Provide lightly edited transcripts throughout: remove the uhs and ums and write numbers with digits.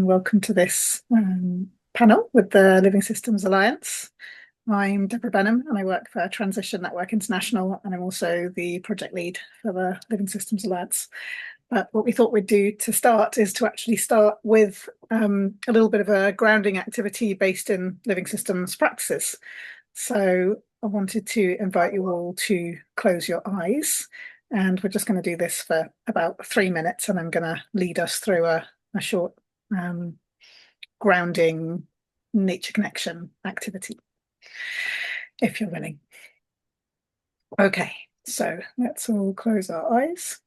and welcome to this panel with the Living Systems Alliance. I'm Deborah Benham and I work for Transition Network International, and I'm also the project lead for the Living Systems Alliance. But what we thought we'd do to start is to actually start with a little bit of a grounding activity based in living systems practices. So I wanted to invite you all to close your eyes, and we're just going to do this for about 3 minutes, and I'm going to lead us through a short grounding nature connection activity, if you're willing. Okay, so let's all close our eyes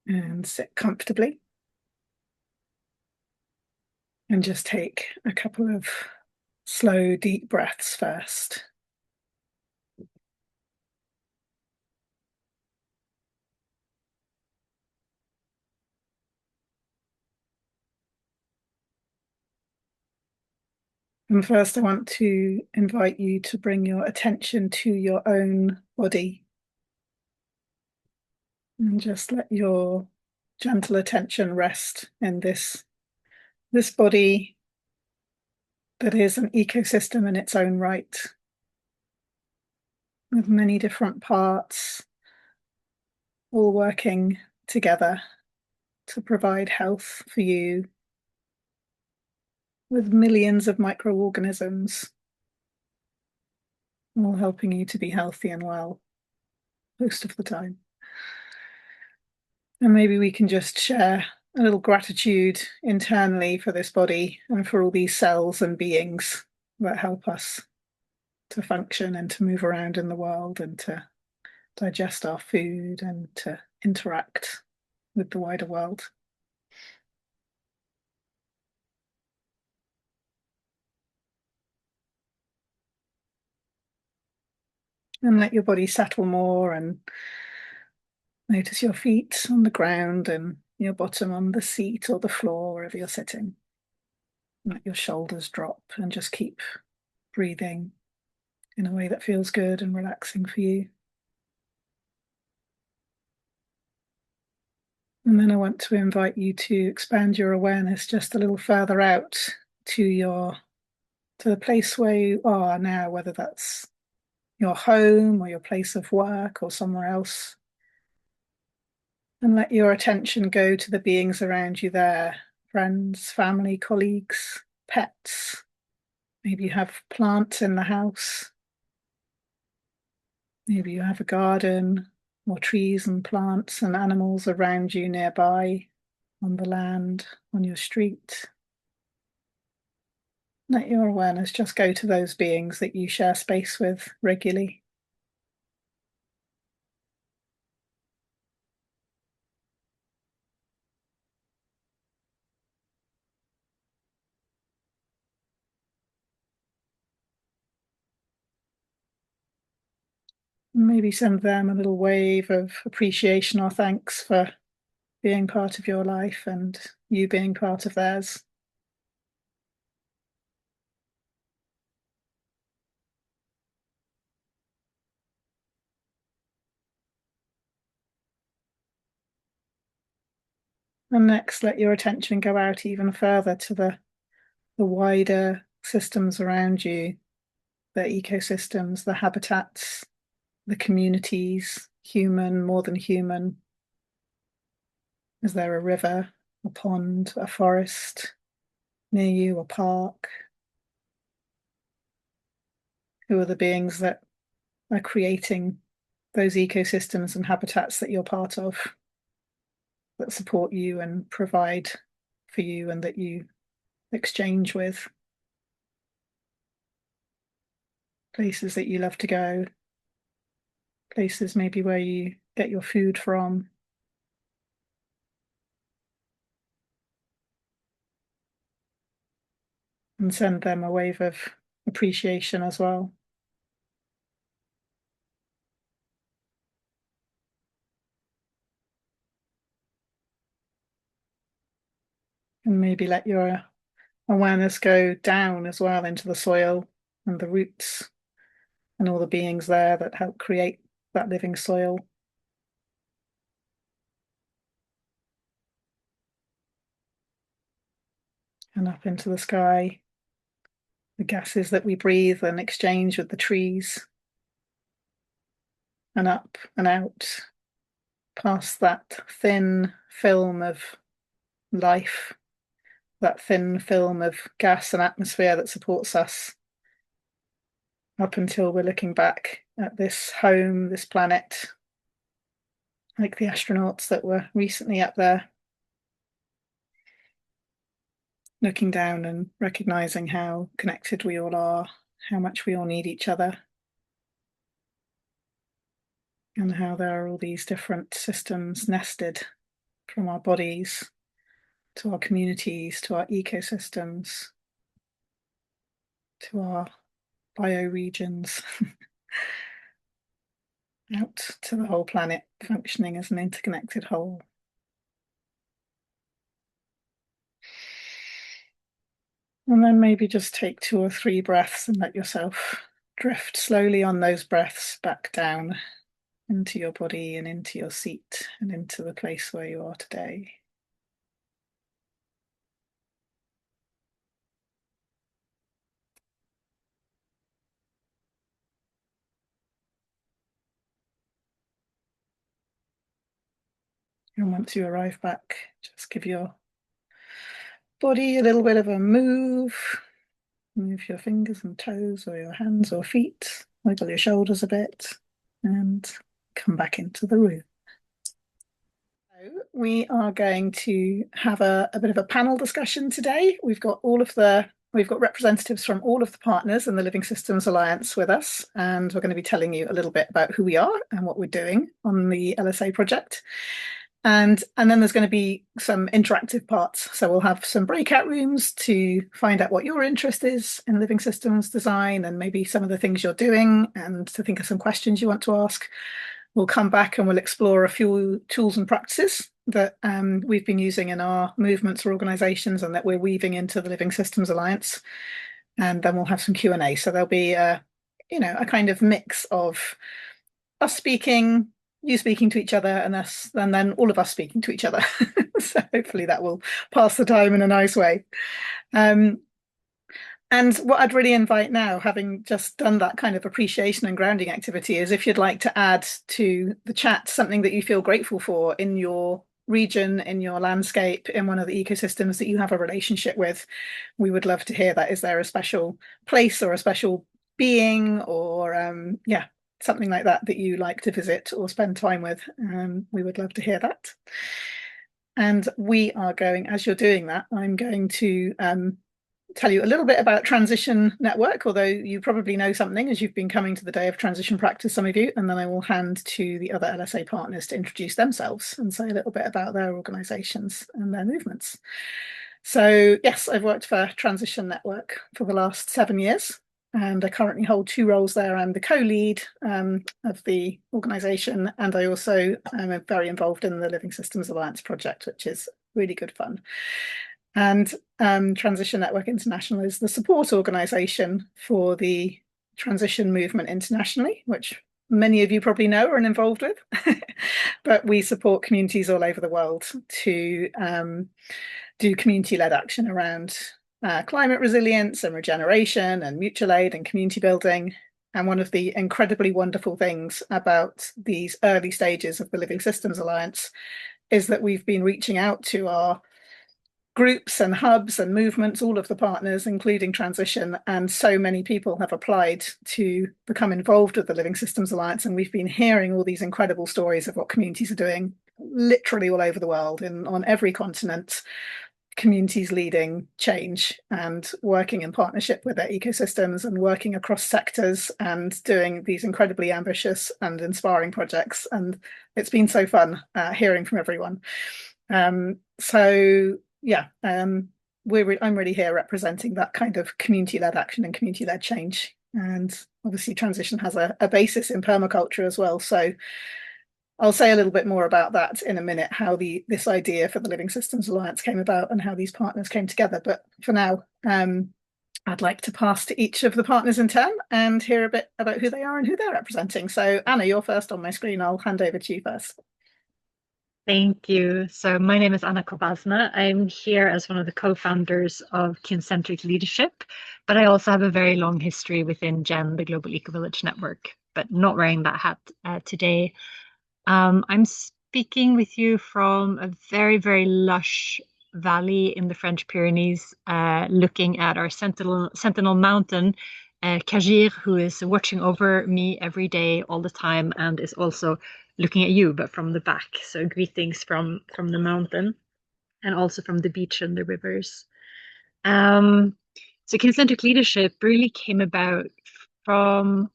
and sit comfortably. And just take a couple of slow, deep breaths first. And first, I want to invite you to bring your attention to your own body. And just let your gentle attention rest in this body that is an ecosystem in its own right, with many different parts all working together to provide health for you, with millions of microorganisms all helping you to be healthy and well most of the time. And maybe we can just share a little gratitude internally for this body and for all these cells and beings that help us to function and to move around in the world and to digest our food and to interact with the wider world. And let your body settle more, and notice your feet on the ground and your bottom on the seat or the floor, wherever you're sitting. Let your shoulders drop and just keep breathing in a way that feels good and relaxing for you. And then I want to invite you to expand your awareness just a little further out to the place where you are now, whether that's your home or your place of work or somewhere else. And let your attention go to the beings around you there, friends, family, colleagues, pets. Maybe you have plants in the house. Maybe you have a garden or trees and plants and animals around you nearby, on the land, on your street. Let your awareness just go to those beings that you share space with regularly. Maybe send them a little wave of appreciation or thanks for being part of your life and you being part of theirs. And next, let your attention go out even further to the wider systems around you, the ecosystems, the habitats, the communities, human, more than human. Is there a river, a pond, a forest near you, a park? Who are the beings that are creating those ecosystems and habitats that you're part of, that support you and provide for you and that you exchange with? Places that you love to go, places maybe where you get your food from. And send them a wave of appreciation as well. And maybe let your awareness go down as well into the soil and the roots and all the beings there that help create that living soil. and up into the sky, the gases that we breathe and exchange with the trees, and up and out, past that thin film of life, that thin film of gas and atmosphere that supports us, up until we're looking back at this home, this planet, like the astronauts that were recently up there, looking down and recognizing how connected we all are, how much we all need each other, and how there are all these different systems nested, from our bodies to our communities, to our ecosystems, to our bioregions, out to the whole planet functioning as an interconnected whole. And then maybe just take 2 or 3 breaths and let yourself drift slowly on those breaths back down into your body and into your seat and into the place where you are today. And once you arrive back, just give your body a little bit of a move. Move your fingers and toes, or your hands or feet, wiggle your shoulders a bit, and come back into the room. So we are going to have a bit of a panel discussion today. We've got representatives from all of the partners in the Living Systems Alliance with us, and we're going to be telling you a little bit about who we are and what we're doing on the LSA project. And then there's going to be some interactive parts. So we'll have some breakout rooms to find out what your interest is in living systems design and maybe some of the things you're doing, and to think of some questions you want to ask. We'll come back and we'll explore a few tools and practices that we've been using in our movements or organisations and that we're weaving into the Living Systems Alliance. And then we'll have some Q&A. So there'll be a kind of mix of us speaking, you speaking to each other, and then all of us speaking to each other. So hopefully that will pass the time in a nice way. And what I'd really invite now, having just done that kind of appreciation and grounding activity, is if you'd like to add to the chat something that you feel grateful for in your region, in your landscape, in one of the ecosystems that you have a relationship with, we would love to hear that. Is there a special place or a special being or something like that that you like to visit or spend time with? We would love to hear that. And we are going, as you're doing that, I'm going to tell you a little bit about Transition Network, although you probably know something as you've been coming to the day of transition practice, some of you, and then I will hand to the other LSA partners to introduce themselves and say a little bit about their organisations and their movements. So yes, I've worked for Transition Network for the last 7 years, and I currently hold 2 roles there. I'm the co-lead of the organisation, and I also am very involved in the Living Systems Alliance project, which is really good fun. And Transition Network International is the support organisation for the transition movement internationally, which many of you probably know or are involved with. But we support communities all over the world to do community-led action around climate resilience and regeneration and mutual aid and community building. And one of the incredibly wonderful things about these early stages of the Living Systems Alliance is that we've been reaching out to our groups and hubs and movements, all of the partners, including Transition, and so many people have applied to become involved with the Living Systems Alliance, and we've been hearing all these incredible stories of what communities are doing literally all over the world, on every continent, communities leading change and working in partnership with their ecosystems and working across sectors and doing these incredibly ambitious and inspiring projects. And it's been so fun hearing from everyone. I'm really here representing that kind of community-led action and community-led change. And obviously Transition has a basis in permaculture as well. So I'll say a little bit more about that in a minute, how this idea for the Living Systems Alliance came about and how these partners came together. But for now, I'd like to pass to each of the partners in turn and hear a bit about who they are and who they're representing. So Anna, you're first on my screen. I'll hand over to you first. Thank you. So my name is Anna Kovasna. I'm here as one of the co-founders of Kincentric Leadership, but I also have a very long history within GEN, the Global Ecovillage Network, but not wearing that hat today. I'm speaking with you from a very, very lush valley in the French Pyrenees, looking at our Sentinel Mountain, Cagir, who is watching over me every day, all the time, and is also looking at you, but from the back. So greetings from the mountain and also from the beach and the rivers. Um, so concentric leadership really came about from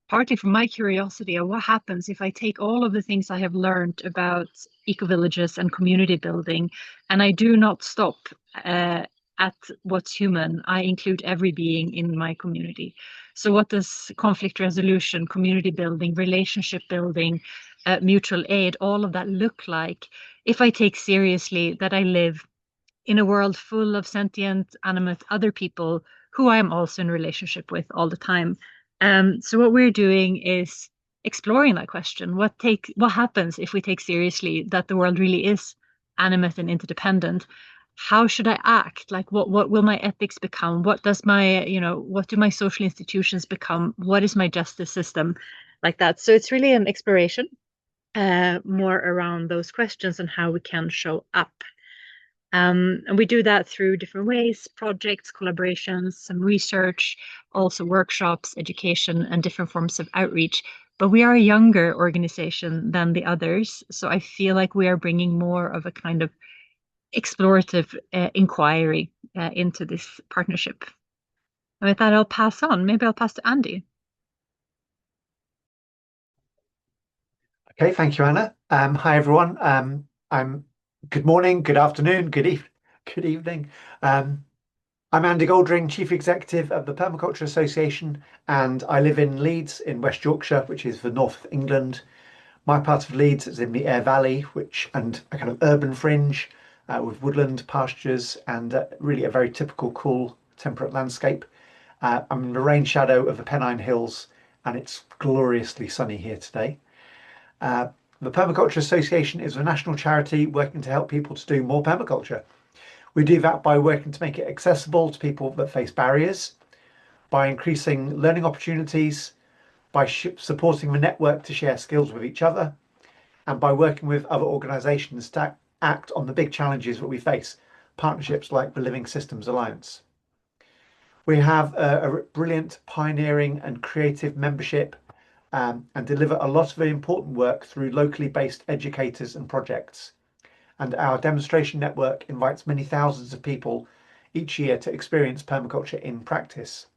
partly from my curiosity of what happens if I take all of the things I have learned about ecovillages and community building, and I do not stop at what's human. I include every being in my community. So, what does conflict resolution, community building, relationship building, mutual aid, all of that look like if I take seriously that I live in a world full of sentient, animate other people who I am also in relationship with all the time. So what we're doing is exploring that question. What happens if we take seriously that the world really is animate and interdependent? How should I act? Like what will my ethics become? What does what do my social institutions become? What is my justice system? Like that. So it's really an exploration more around those questions and how we can show up. And we do that through different ways, projects, collaborations, some research, also workshops, education, and different forms of outreach. But we are a younger organization than the others. So I feel like we are bringing more of a kind of explorative inquiry into this partnership. And with that, I'll pass on. Maybe I'll pass to Andy. Okay, thank you, Anna. Hi, everyone. I'm good morning, good afternoon, good evening. I'm Andy Goldring, Chief Executive of the Permaculture Association, and I live in Leeds in West Yorkshire, which is the north of England. My part of Leeds is in the Aire Valley, and a kind of urban fringe with woodland, pastures, and really a very typical cool, temperate landscape. I'm in the rain shadow of the Pennine Hills, and it's gloriously sunny here today. Uh, the Permaculture Association is a national charity working to help people to do more permaculture. We do that by working to make it accessible to people that face barriers, by increasing learning opportunities, by supporting the network to share skills with each other, and by working with other organisations to act on the big challenges that we face, partnerships like the Living Systems Alliance. We have a brilliant pioneering and creative membership and deliver a lot of very important work through locally based educators and projects. And our demonstration network invites many thousands of people each year to experience permaculture in practice.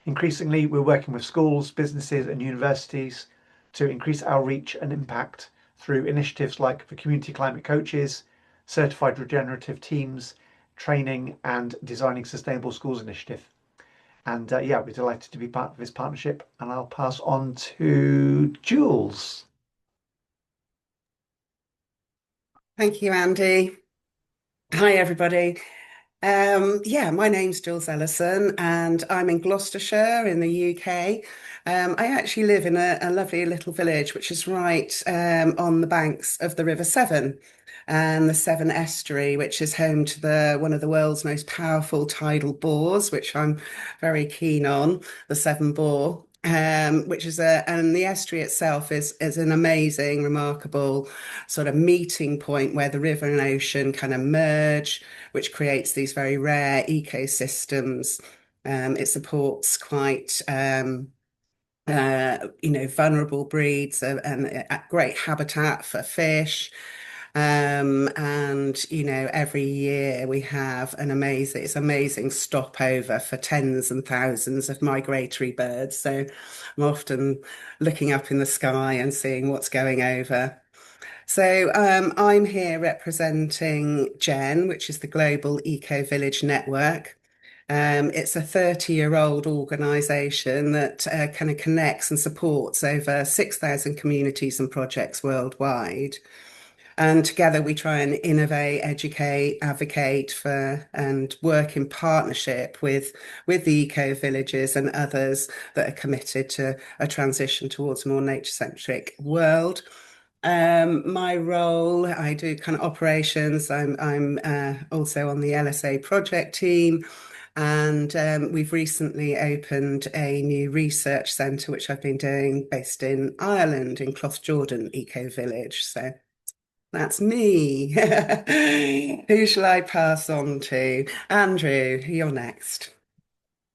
Increasingly, we're working with schools, businesses, and universities to increase our reach and impact through initiatives like the Community Climate Coaches, Certified Regenerative Teams, training, and Designing Sustainable Schools initiative. And yeah, we're delighted to be part of this partnership. And I'll pass on to Jules. Thank you, Andy. Hi, everybody. Yeah, my name's Jules Ellison, and I'm in Gloucestershire in the UK. I actually live in a lovely little village which is right on the banks of the River Severn and the Severn Estuary, which is home to the one of the world's most powerful tidal bores, which I'm very keen on, the Severn Bore. Which is and the estuary itself is an amazing, remarkable sort of meeting point where the river and ocean kind of merge, which creates these very rare ecosystems. It supports quite vulnerable breeds and a great habitat for fish. And every year we have it's amazing stopover for tens and thousands of migratory birds. So I'm often looking up in the sky and seeing what's going over. So I'm here representing GEN, which is the Global Ecovillage Network. It's a 30-year-old organisation that kind of connects and supports over 6,000 communities and projects worldwide. And together we try and innovate, educate, advocate for, and work in partnership with the eco villages and others that are committed to a transition towards a more nature-centric world. My role, I do kind of operations. I'm also on the LSA project team, and we've recently opened a new research centre, which I've been doing based in Ireland, in Jordan Ecovillage. So that's me. Who shall I pass on to? Andrew, you're next.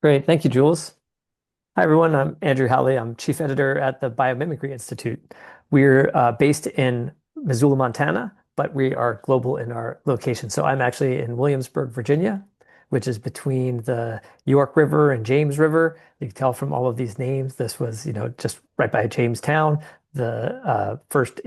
Great. Thank you, Jules. Hi, everyone. I'm Andrew Howley. I'm chief editor at the Biomimicry Institute. We're based in Missoula, Montana, but we are global in our location. So I'm actually in Williamsburg, Virginia, which is between the York River and James River. You can tell from all of these names, this was, just right by Jamestown, the first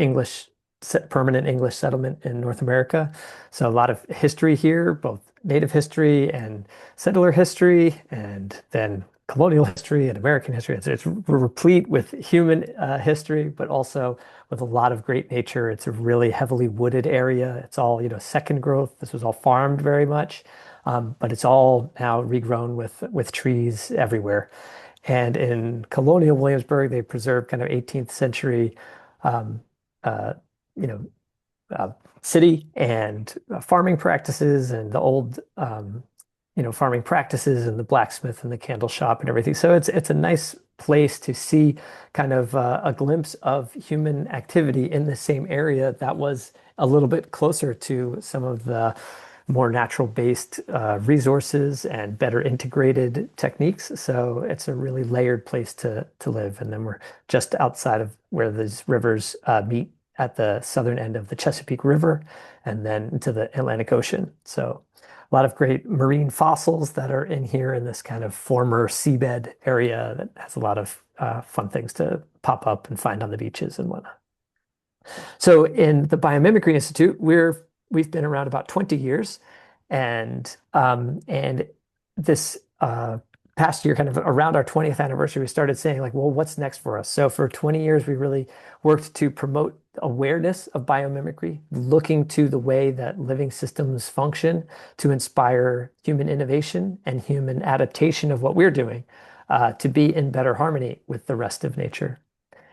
permanent English settlement in North America. So a lot of history here, both native history and settler history, and then colonial history and American history. It's replete with human history, but also with a lot of great nature. It's a really heavily wooded area. It's all, second growth. This was all farmed very much, but it's all now regrown with trees everywhere. And in colonial Williamsburg, they preserved kind of 18th century, um, you know, city and farming practices and the old farming practices and the blacksmith and the candle shop and everything. So it's a nice place to see kind of a glimpse of human activity in the same area that was a little bit closer to some of the more natural-based resources and better integrated techniques. So it's a really layered place to live. And then we're just outside of where these rivers meet at the southern end of the Chesapeake River and then into the Atlantic Ocean. So a lot of great marine fossils that are in here in this kind of former seabed area that has a lot of fun things to pop up and find on the beaches and whatnot. So in the Biomimicry Institute, we've been around about 20 years, and this past year, kind of around our 20th anniversary, we started saying like, well, what's next for us? So for 20 years, we really worked to promote awareness of biomimicry, looking to the way that living systems function to inspire human innovation and human adaptation of what we're doing to be in better harmony with the rest of nature.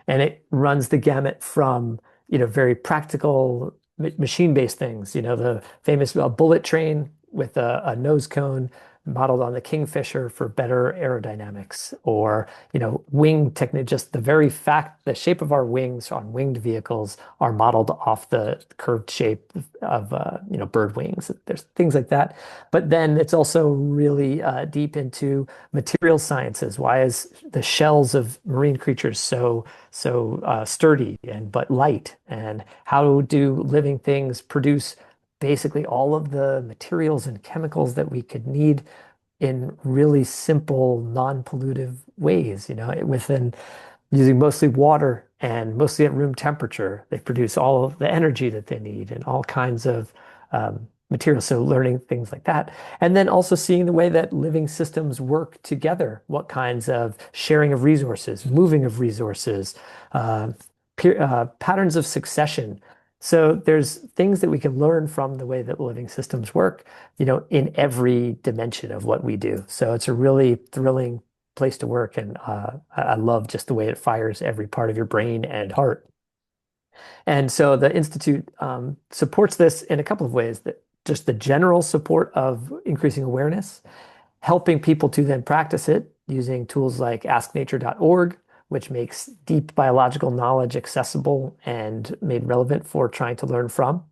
And it runs the gamut from, very practical machine-based things, the famous bullet train with a nose cone modeled on the kingfisher for better aerodynamics, or wing technique. Just the shape of our wings on winged vehicles are modeled off the curved shape of bird wings. There's things like that, but then it's also really deep into material sciences. Why is the shells of marine creatures so sturdy but light, and how do living things produce basically all of the materials and chemicals that we could need in really simple, non-pollutive ways, within using mostly water and mostly at room temperature. They produce all of the energy that they need and all kinds of materials. So learning things like that. And then also seeing the way that living systems work together, what kinds of sharing of resources, moving of resources, patterns of succession. So there's things that we can learn from the way that living systems work, in every dimension of what we do. So it's a really thrilling place to work. And I love just the way it fires every part of your brain and heart. And so the Institute supports this in a couple of ways: that just the general support of increasing awareness, helping people to then practice it using tools like asknature.org, which makes deep biological knowledge accessible and made relevant for trying to learn from.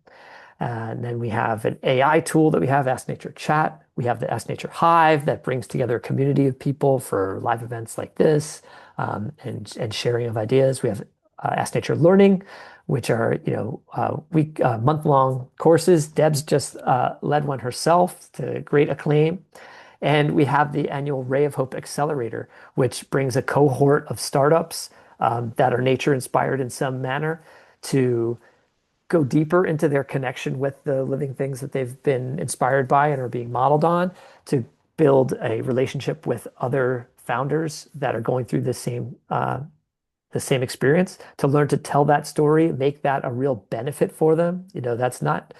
And then we have an AI tool that we have, Ask Nature Chat. We have the Ask Nature Hive that brings together a community of people for live events like this, and sharing of ideas. We have Ask Nature Learning, which are month-long courses. Deb's just led one herself to great acclaim. And we have the annual Ray of Hope Accelerator, which brings a cohort of startups that are nature inspired in some manner to go deeper into their connection with the living things that they've been inspired by and are being modeled on, to build a relationship with other founders that are going through the same experience, to learn to tell that story, make that a real benefit for them. That's not,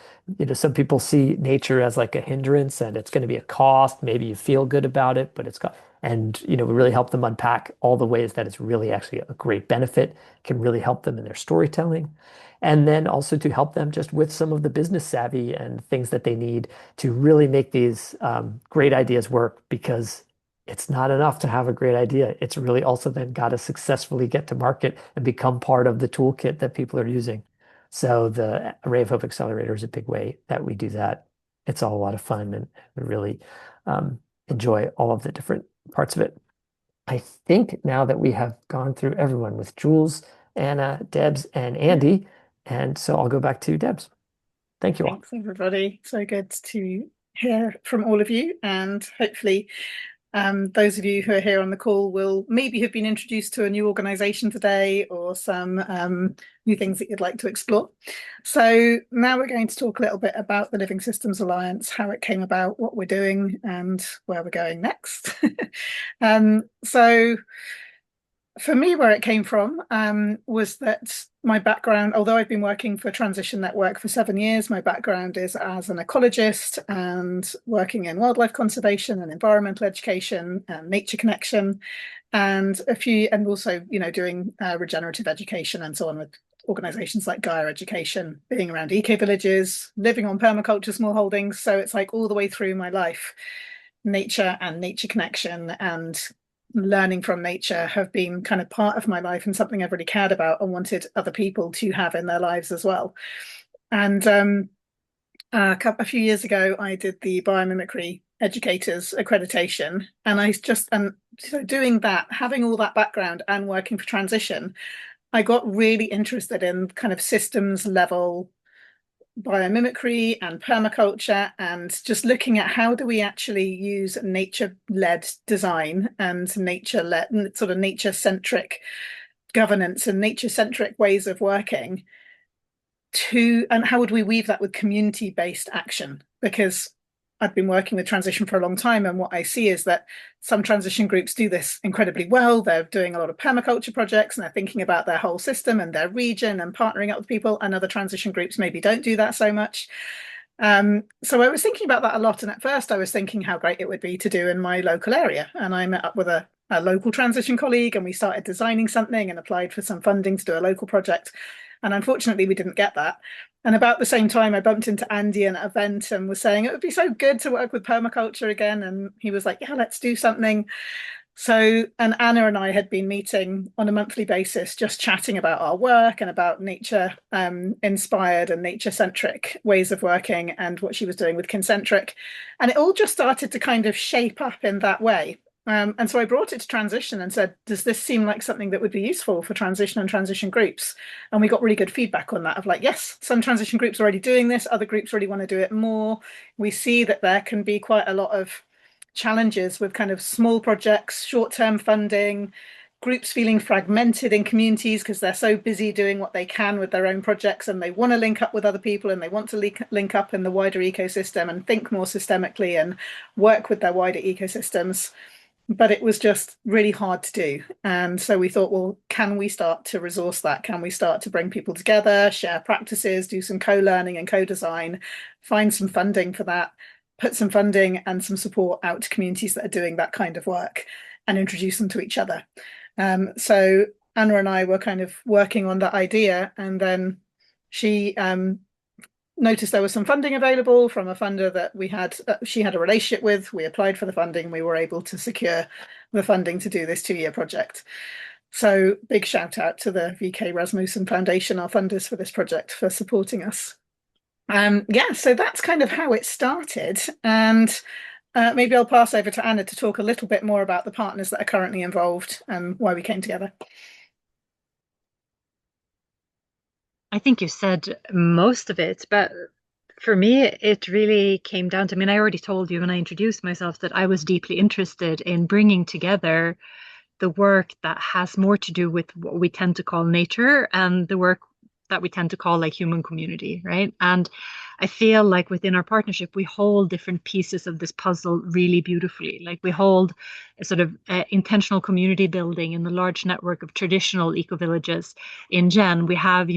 some people see nature as like a hindrance and it's going to be a cost. Maybe you feel good about it, but And, we really help them unpack all the ways that it's really actually a great benefit, can really help them in their storytelling. And then also to help them just with some of the business savvy and things that they need to really make these great ideas work, because it's not enough to have a great idea. It's really also then got to successfully get to market and become part of the toolkit that people are using. So the Array of Hope Accelerator is a big way that we do that. It's all a lot of fun, and we really enjoy all of the different parts of it. I think now that we have gone through everyone with Jules, Anna, Debs, and Andy, and so I'll go back to Debs. Thank you all. Thanks, everybody. So good to hear from all of you, and hopefully those of you who are here on the call will maybe have been introduced to a new organisation today, or some new things that you'd like to explore. So now we're going to talk a little bit about the Living Systems Alliance, how it came about, what we're doing, and where we're going next. So for me, where it came from was that my background, although I've been working for Transition Network for 7 years, my background is as an ecologist and working in wildlife conservation and environmental education and nature connection, and also, doing regenerative education and so on with organizations like Gaia Education, being around eco-villages, living on permaculture small holdings. So it's like all the way through my life, nature and nature connection and learning from nature have been kind of part of my life, and something I've really cared about and wanted other people to have in their lives as well. And a few years ago, I did the Biomimicry Educators Accreditation, and so doing that, having all that background and working for Transition, I got really interested in kind of systems level biomimicry and permaculture, and just looking at how do we actually use nature-led design and nature-led sort of nature-centric governance and nature-centric ways of working and how would we weave that with community-based action? Because I've been working with Transition for a long time, and what I see is that some transition groups do this incredibly well. They're doing a lot of permaculture projects, and they're thinking about their whole system and their region and partnering up with people, and other transition groups maybe don't do that so much. So I was thinking about that a lot, and at first I was thinking how great it would be to do in my local area, and I met up with a local transition colleague, and we started designing something and applied for some funding to do a local project, and unfortunately we didn't get that. And about the same time, I bumped into Andy at an event and was saying it would be so good to work with permaculture again. And he was like, yeah, let's do something. So, and Anna and I had been meeting on a monthly basis, just chatting about our work and about nature inspired and nature centric ways of working, and what she was doing with Kincentric. And it all just started to kind of shape up in that way. And so I brought it to Transition and said, does this seem like something that would be useful for transition and transition groups? And we got really good feedback on that, of like, yes, some transition groups are already doing this, other groups really want to do it more. We see that there can be quite a lot of challenges with kind of small projects, short-term funding, groups feeling fragmented in communities because they're so busy doing what they can with their own projects, and they want to link up with other people, and they want to link up in the wider ecosystem and think more systemically and work with their wider ecosystems. But it was just really hard to do. And so we thought, well, can we start to resource that? Can we start to bring people together, share practices, do some co-learning and co-design, find some funding for that, put some funding and some support out to communities that are doing that kind of work, and introduce them to each other. So Anna and I were kind of working on that idea, and then she noticed there was some funding available from a funder that she had a relationship with. We applied for the funding. We were able to secure the funding to do this 2-year project. So big shout out to the VK Rasmussen Foundation, our funders for this project, for supporting us. So that's kind of how it started. And maybe I'll pass over to Anna to talk a little bit more about the partners that are currently involved and why we came together. I think you said most of it, but for me, it really came down to, I already told you when I introduced myself that I was deeply interested in bringing together the work that has more to do with what we tend to call nature and the work that we tend to call like human community, right? And I feel like within our partnership, we hold different pieces of this puzzle really beautifully. Like we hold a sort of intentional community building in the large network of traditional eco-villages in Gen. We have,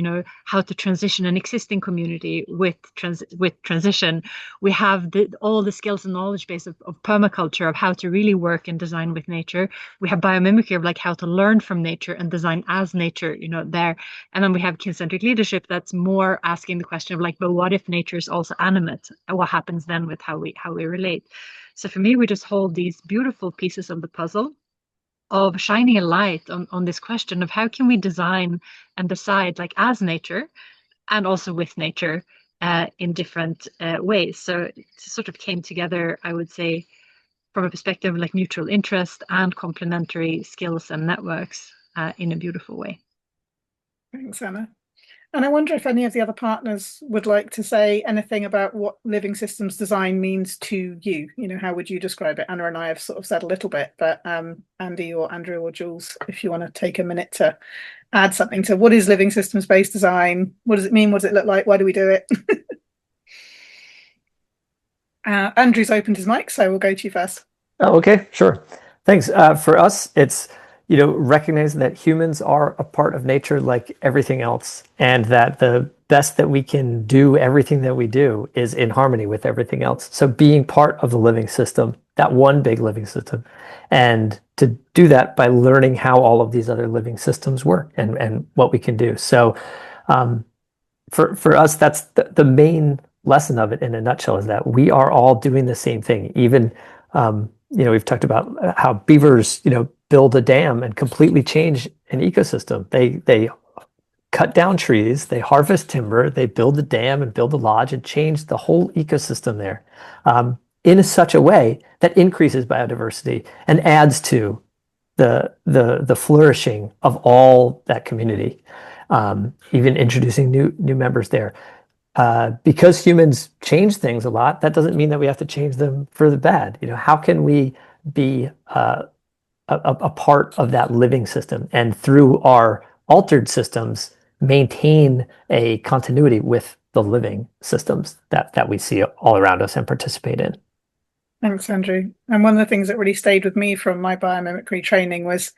how to transition an existing community with transition. We have all the skills and knowledge base of permaculture, of how to really work and design with nature. We have biomimicry, of like how to learn from nature and design as nature, there. And then we have Kincentric Leadership, that's more asking the question of like, but what if nature is also animate? What happens then with how we relate? So for me, we just hold these beautiful pieces of the puzzle of shining a light on this question of how can we design and decide like as nature and also with nature in different ways. So it sort of came together, I would say, from a perspective of like mutual interest and complementary skills and networks in a beautiful way. Thanks, Anna. And I wonder if any of the other partners would like to say anything about what living systems design means to you. How would you describe it? Anna and I have sort of said a little bit, but Andy or Andrew or Jules, if you want to take a minute to add something to what is living systems based design? What does it mean? What does it look like? Why do we do it? Andrew's opened his mic, so we'll go to you first. Oh, okay, sure. Thanks. For us, it's recognizing that humans are a part of nature like everything else, and that the best that we can do everything that we do is in harmony with everything else. So being part of the living system, that one big living system, and to do that by learning how all of these other living systems work and what we can do. So for us, that's the main lesson of it in a nutshell, is that we are all doing the same thing. Even we've talked about how beavers build a dam and completely change an ecosystem. They cut down trees, they harvest timber, they build a dam and build a lodge and change the whole ecosystem there in such a way that increases biodiversity and adds to the flourishing of all that community, even introducing new members there. Because humans change things a lot, that doesn't mean that we have to change them for the bad. How can we be a part of that living system, and through our altered systems maintain a continuity with the living systems that we see all around us and participate in? Thanks, Andrew. And one of the things that really stayed with me from my biomimicry training was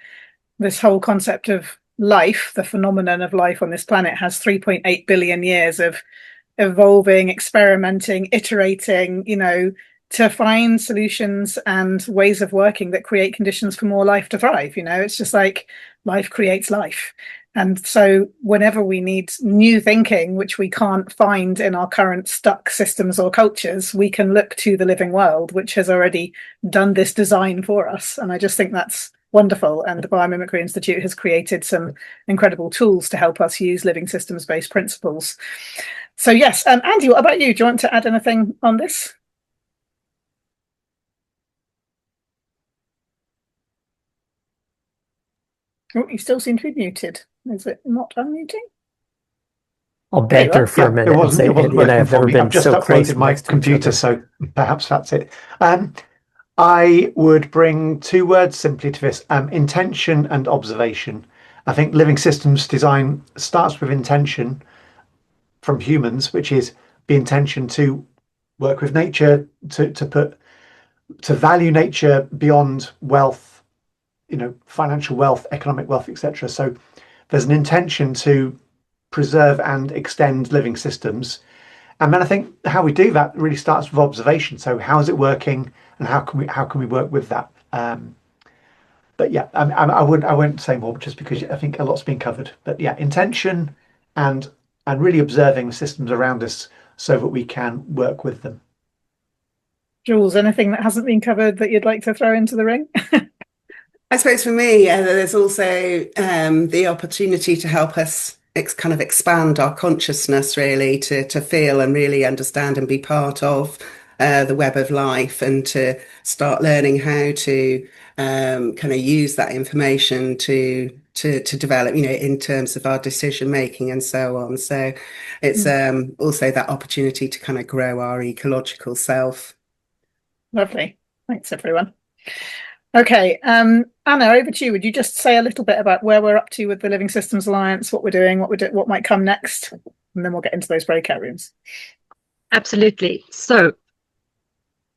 this whole concept of life. The phenomenon of life on this planet has 3.8 billion years of evolving, experimenting, iterating, to find solutions and ways of working that create conditions for more life to thrive. It's just like life creates life. And so whenever we need new thinking, which we can't find in our current stuck systems or cultures, we can look to the living world, which has already done this design for us. And I just think that's wonderful. And the Biomimicry Institute has created some incredible tools to help us use living systems-based principles. So yes, Andy, what about you? Do you want to add anything on this? Oh, you still seem to be muted. Is it not unmuting? I'll banter for a minute and say, Andy and I have never been so close. I've just updated my computer, so perhaps that's it. I would bring two words simply to this: intention and observation. I think living systems design starts with intention from humans, which is the intention to work with nature, to value nature beyond wealth, financial wealth, economic wealth, etc. So there's an intention to preserve and extend living systems. And then I think how we do that really starts with observation. So how is it working, and how can we work with that? But yeah, I won't say more, just because I think a lot's been covered. But yeah, intention and really observing the systems around us so that we can work with them. Jules, anything that hasn't been covered that you'd like to throw into the ring? I suppose for me, there's also the opportunity to help us kind of expand our consciousness, really, to feel and really understand and be part of the web of life, and to start learning how to kind of use that information to develop, in terms of our decision making and so on. So it's also that opportunity to kind of grow our ecological self. Lovely. Thanks, everyone. Okay, Anna, over to you. Would you just say a little bit about where we're up to with the Living Systems Alliance, what we're doing, what might come next, and then we'll get into those breakout rooms. Absolutely. So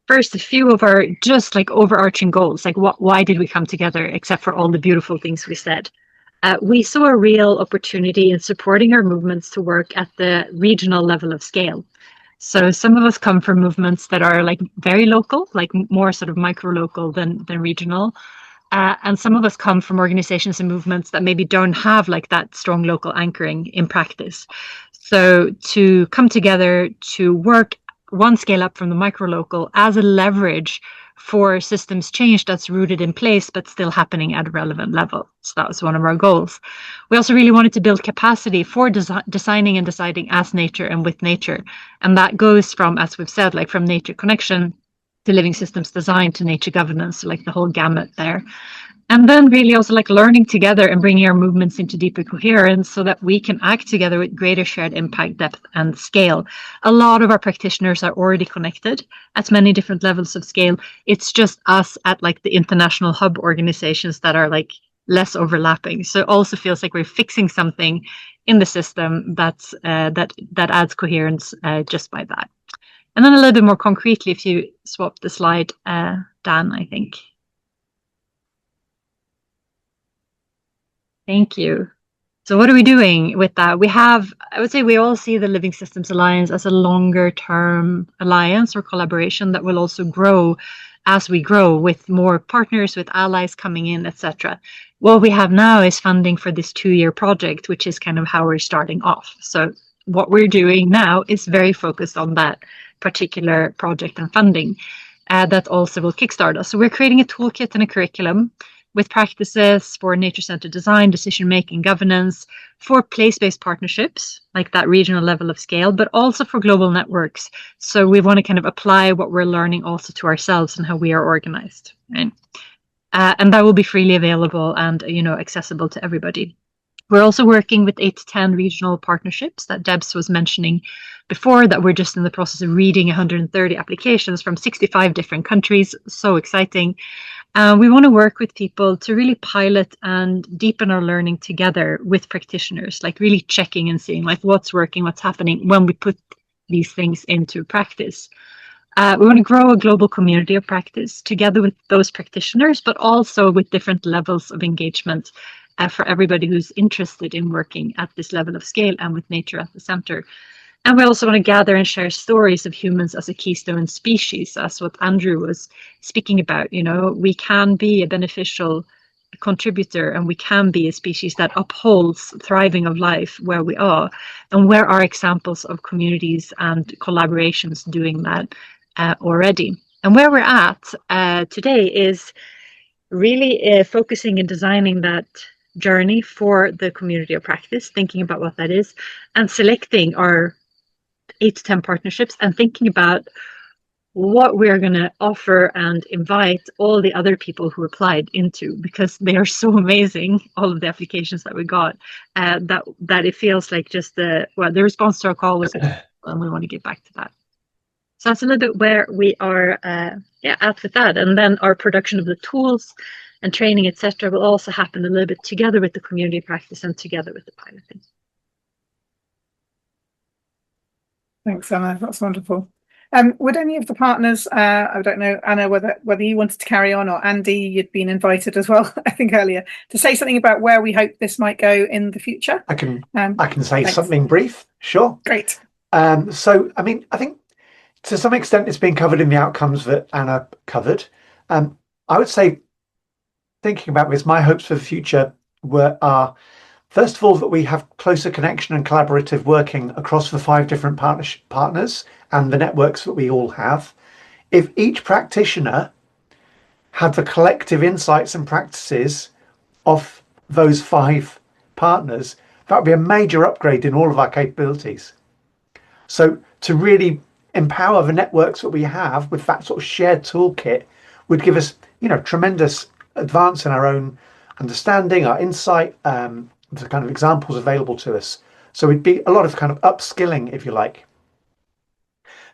first, a few of our just like overarching goals, like why did we come together, except for all the beautiful things we said? We saw a real opportunity in supporting our movements to work at the regional level of scale. So some of us come from movements that are like very local, like more sort of micro local than regional. And some of us come from organizations and movements that maybe don't have like that strong local anchoring in practice. So to come together to work one scale up from the micro local as a leverage for systems change that's rooted in place but still happening at a relevant level. So that was one of our goals. We also really wanted to build capacity for designing and deciding as nature and with nature. And that goes from, as we've said, like from nature connection to living systems design to nature governance, like the whole gamut there. And then really also like learning together and bringing our movements into deeper coherence so that we can act together with greater shared impact, depth, and scale. A lot of our practitioners are already connected at many different levels of scale. It's just us at like the international hub organizations that are like less overlapping. So it also feels like we're fixing something in the system that's that adds coherence just by that. And then a little bit more concretely, if you swap the slide, Dan, I think. Thank you. So what are we doing with that? We have, I would say we all see the Living Systems Alliance as a longer term alliance or collaboration that will also grow as we grow with more partners, with allies coming in, etc. What we have now is funding for this 2-year project, which is kind of how we're starting off. So what we're doing now is very focused on that particular project and funding that also will kickstart us. So we're creating a toolkit and a curriculum with practices for nature-centered design, decision-making, governance, for place-based partnerships, like that regional level of scale, but also for global networks. So we want to kind of apply what we're learning also to ourselves and how we are organized, right? And that will be freely available and, accessible to everybody. We're also working with 8 to 10 regional partnerships that Debs was mentioning before, that we're just in the process of reading 130 applications from 65 different countries. So exciting. We want to work with people to really pilot and deepen our learning together with practitioners, like really checking and seeing like what's working, what's happening when we put these things into practice. We want to grow a global community of practice together with those practitioners, but also with different levels of engagement for everybody who's interested in working at this level of scale and with nature at the center. And we also want to gather and share stories of humans as a keystone species, as what Andrew was speaking about. We can be a beneficial contributor and we can be a species that upholds thriving of life where we are. And where are examples of communities and collaborations doing that already? And where we're at today is really focusing and designing that journey for the community of practice, thinking about what that is, and selecting our 8 to 10 partnerships and thinking about what we're going to offer and invite all the other people who applied into, because they are so amazing, all of the applications that we got, that it feels like just the response to our call was, and we want to get back to that. So that's a little bit where we are at with that. And then our production of the tools and training, etc., will also happen a little bit together with the community practice and together with the piloting. Thanks, Anna. That's wonderful. Would any of the partners, I don't know, Anna, whether you wanted to carry on, or Andy, you'd been invited as well, I think earlier, to say something about where we hope this might go in the future? I can say thanks. Something brief. Sure. Great. So, I mean, I think to some extent it's been covered in the outcomes that Anna covered. I would say, thinking about this, my hopes for the future are, first of all, that we have closer connection and collaborative working across the 5 different partners and the networks that we all have. If each practitioner had the collective insights and practices of those 5 partners, that would be a major upgrade in all of our capabilities. So to really empower the networks that we have with that sort of shared toolkit would give us, tremendous advance in our own understanding, our insight, the kind of examples available to us. So it'd be a lot of kind of upskilling, if you like.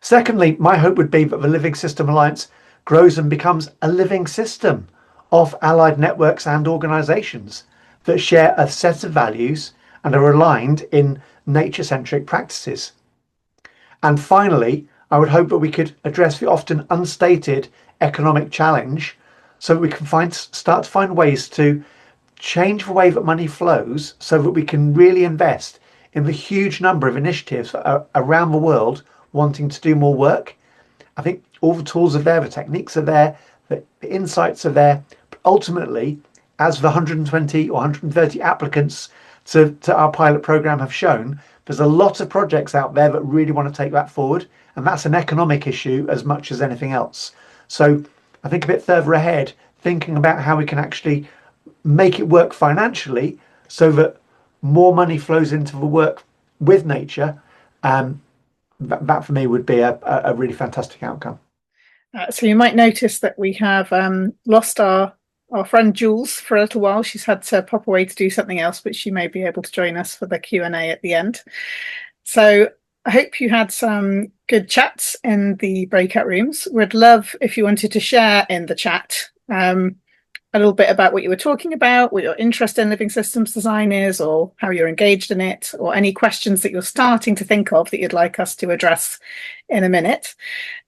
Secondly, my hope would be that the Living System Alliance grows and becomes a living system of allied networks and organizations that share a set of values and are aligned in nature-centric practices. And finally, I would hope that we could address the often unstated economic challenge so that we can start to find ways to change the way that money flows so that we can really invest in the huge number of initiatives that are around the world wanting to do more work. I think all the tools are there, the techniques are there, the insights are there. But ultimately, as the 120 or 130 applicants to our pilot program have shown, there's a lot of projects out there that really want to take that forward. And that's an economic issue as much as anything else. So I think a bit further ahead, thinking about how we can actually make it work financially so that more money flows into the work with nature, that for me would be a really fantastic outcome. So you might notice that we have lost our friend Jules for a little while. She's had to pop away to do something else, but she may be able to join us for the Q&A at the end. So I hope you had some good chats in the breakout rooms. We'd love if you wanted to share in the chat a little bit about what you were talking about, what your interest in living systems design is, or how you're engaged in it, or any questions that you're starting to think of that you'd like us to address in a minute.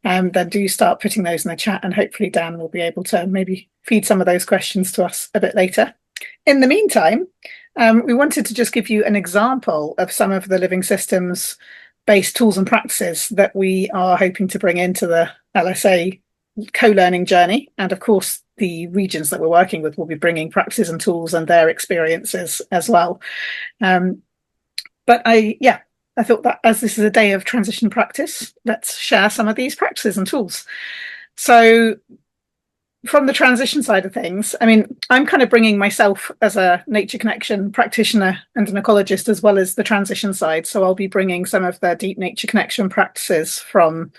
Then do start putting those in the chat, and hopefully Dan will be able to maybe feed some of those questions to us a bit later. In the meantime, we wanted to just give you an example of some of the living systems based tools and practices that we are hoping to bring into the LSA co-learning journey. And of course, the regions that we're working with will be bringing practices and tools and their experiences as well. But I thought that as this is a day of transition practice, let's share some of these practices and tools. So from the transition side of things, I mean, I'm kind of bringing myself as a nature connection practitioner and an ecologist, as well as the transition side. So I'll be bringing some of the deep nature connection practices from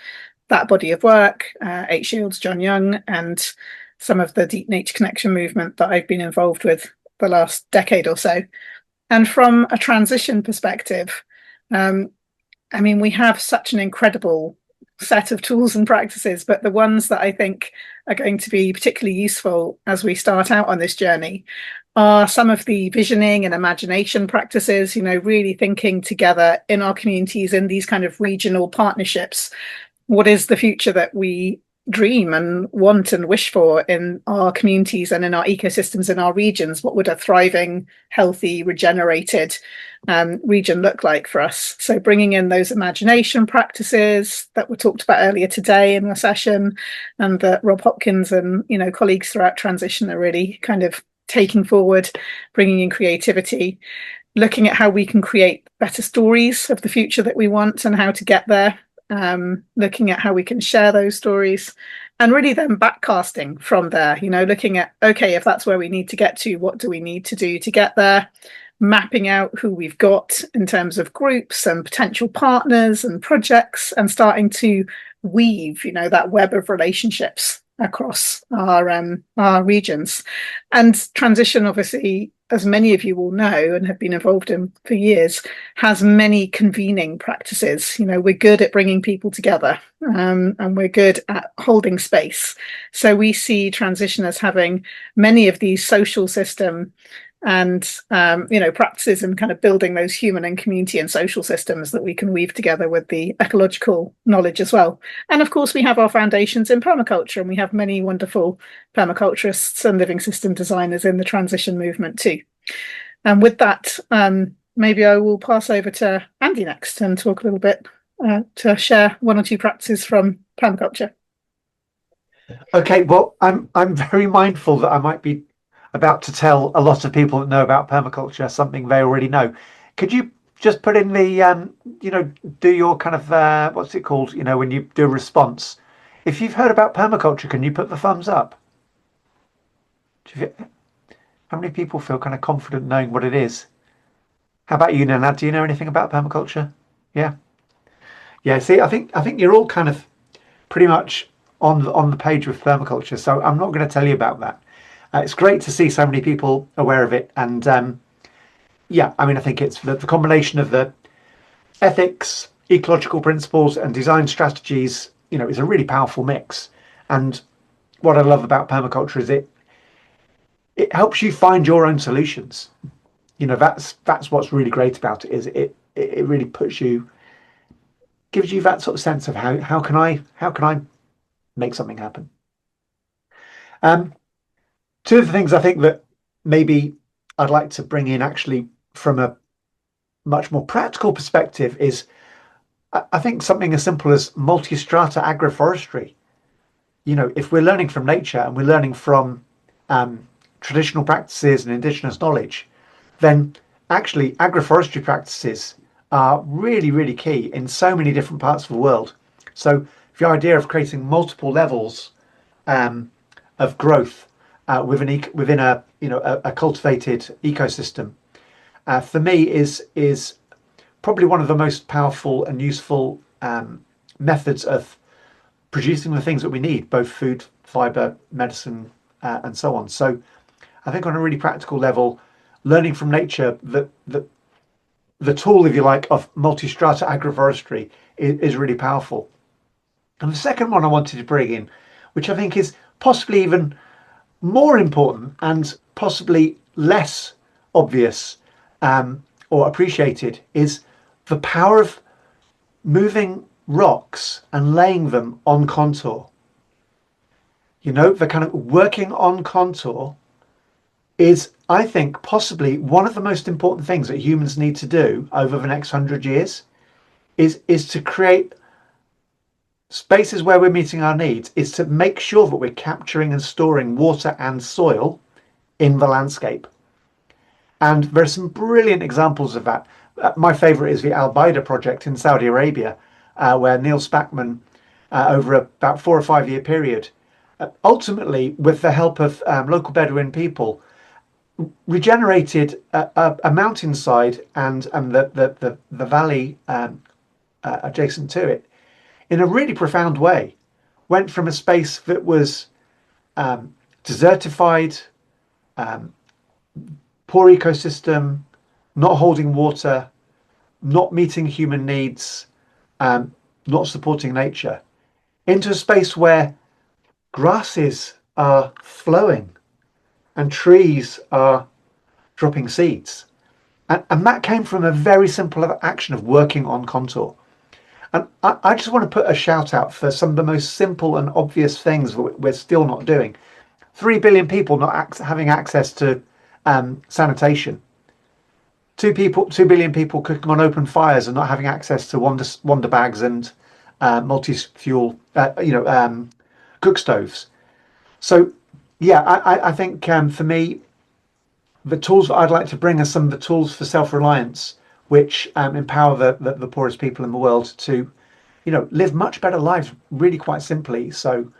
that body of work, 8 Shields, John Young, and some of the deep nature connection movement that I've been involved with the last decade or so. And from a transition perspective, I mean, we have such an incredible set of tools and practices, but the ones that I think are going to be particularly useful as we start out on this journey are some of the visioning and imagination practices, you know, really thinking together in our communities in these kind of regional partnerships. What is the future that we dream and want and wish for in our communities and in our ecosystems in our regions? What would a thriving, healthy, regenerated region look like for us? So bringing in those imagination practices that were talked about earlier today in the session, and that Rob Hopkins and, you know, colleagues throughout transition are really kind of taking forward, bringing in creativity, looking at how we can create better stories of the future that we want and how to get there. Looking at how we can share those stories, and really then backcasting from there, you know, looking at, okay, if that's where we need to get to, what do we need to do to get there? Mapping out who we've got in terms of groups and potential partners and projects, and starting to weave, you know, that web of relationships across our regions. And transition, obviously, as many of you will know and have been involved in for years, has many convening practices. You know, we're good at bringing people together, and we're good at holding space. So we see transition as having many of these social system and you know, practices and kind of building those human and community and social systems that we can weave together with the ecological knowledge as well. And of course, we have our foundations in permaculture, and we have many wonderful permaculturists and living system designers in the transition movement too. And with that, maybe I will pass over to Andy next and talk a little bit to share one or two practices from permaculture. Okay, well, I'm very mindful that I might be about to tell a lot of people that know about permaculture something they already know. Could you just put in the, you know, do your kind of, what's it called, you know, when you do a response? If you've heard about permaculture, can you put the thumbs up? How many people feel kind of confident knowing what it is? How about you, Nana? Do you know anything about permaculture? Yeah. Yeah, see, I think you're all kind of pretty much on the page with permaculture, so I'm not going to tell you about that. It's great to see so many people aware of it, and yeah, I mean, I think it's the combination of the ethics, ecological principles, and design strategies. You know, is a really powerful mix. And what I love about permaculture is it helps you find your own solutions. You know, that's what's really great about it. Is it really puts you gives you that sort of sense of how can I make something happen. Two of the things I think that maybe I'd like to bring in actually from a much more practical perspective is I think something as simple as multi-strata agroforestry. You know, if we're learning from nature and we're learning from traditional practices and indigenous knowledge, then actually agroforestry practices are really, really key in so many different parts of the world. So the idea of creating multiple levels of growth within a cultivated ecosystem, for me is probably one of the most powerful and useful methods of producing the things that we need, both food, fiber, medicine, and so on. So I think on a really practical level, learning from nature, the tool, if you like, of multi-strata agroforestry is really powerful. And the second one I wanted to bring in, which I think is possibly even more important and possibly less obvious or appreciated, is the power of moving rocks and laying them on contour. You know, the kind of working on contour is, I think, possibly one of the most important things that humans need to do over the next 100 years is to create spaces where we're meeting our needs, is to make sure that we're capturing and storing water and soil in the landscape. And there are some brilliant examples of that. My favorite is the Al Baida project in Saudi Arabia, where Neil Spackman, over about 4 or 5 year period, ultimately with the help of local Bedouin people, regenerated a mountainside and the valley adjacent to it in a really profound way. Went from a space that was desertified, poor ecosystem, not holding water, not meeting human needs, not supporting nature, into a space where grasses are flowing and trees are dropping seeds. And that came from a very simple action of working on contour. And I just want to put a shout out for some of the most simple and obvious things that we're still not doing. 3 billion people not having access to sanitation. 2 billion people cooking on open fires and not having access to wonder bags and multi-fuel, cook stoves. So, yeah, I think for me, the tools that I'd like to bring are some of the tools for self-reliance, which empower the poorest people in the world to, live much better lives, really quite simply. So,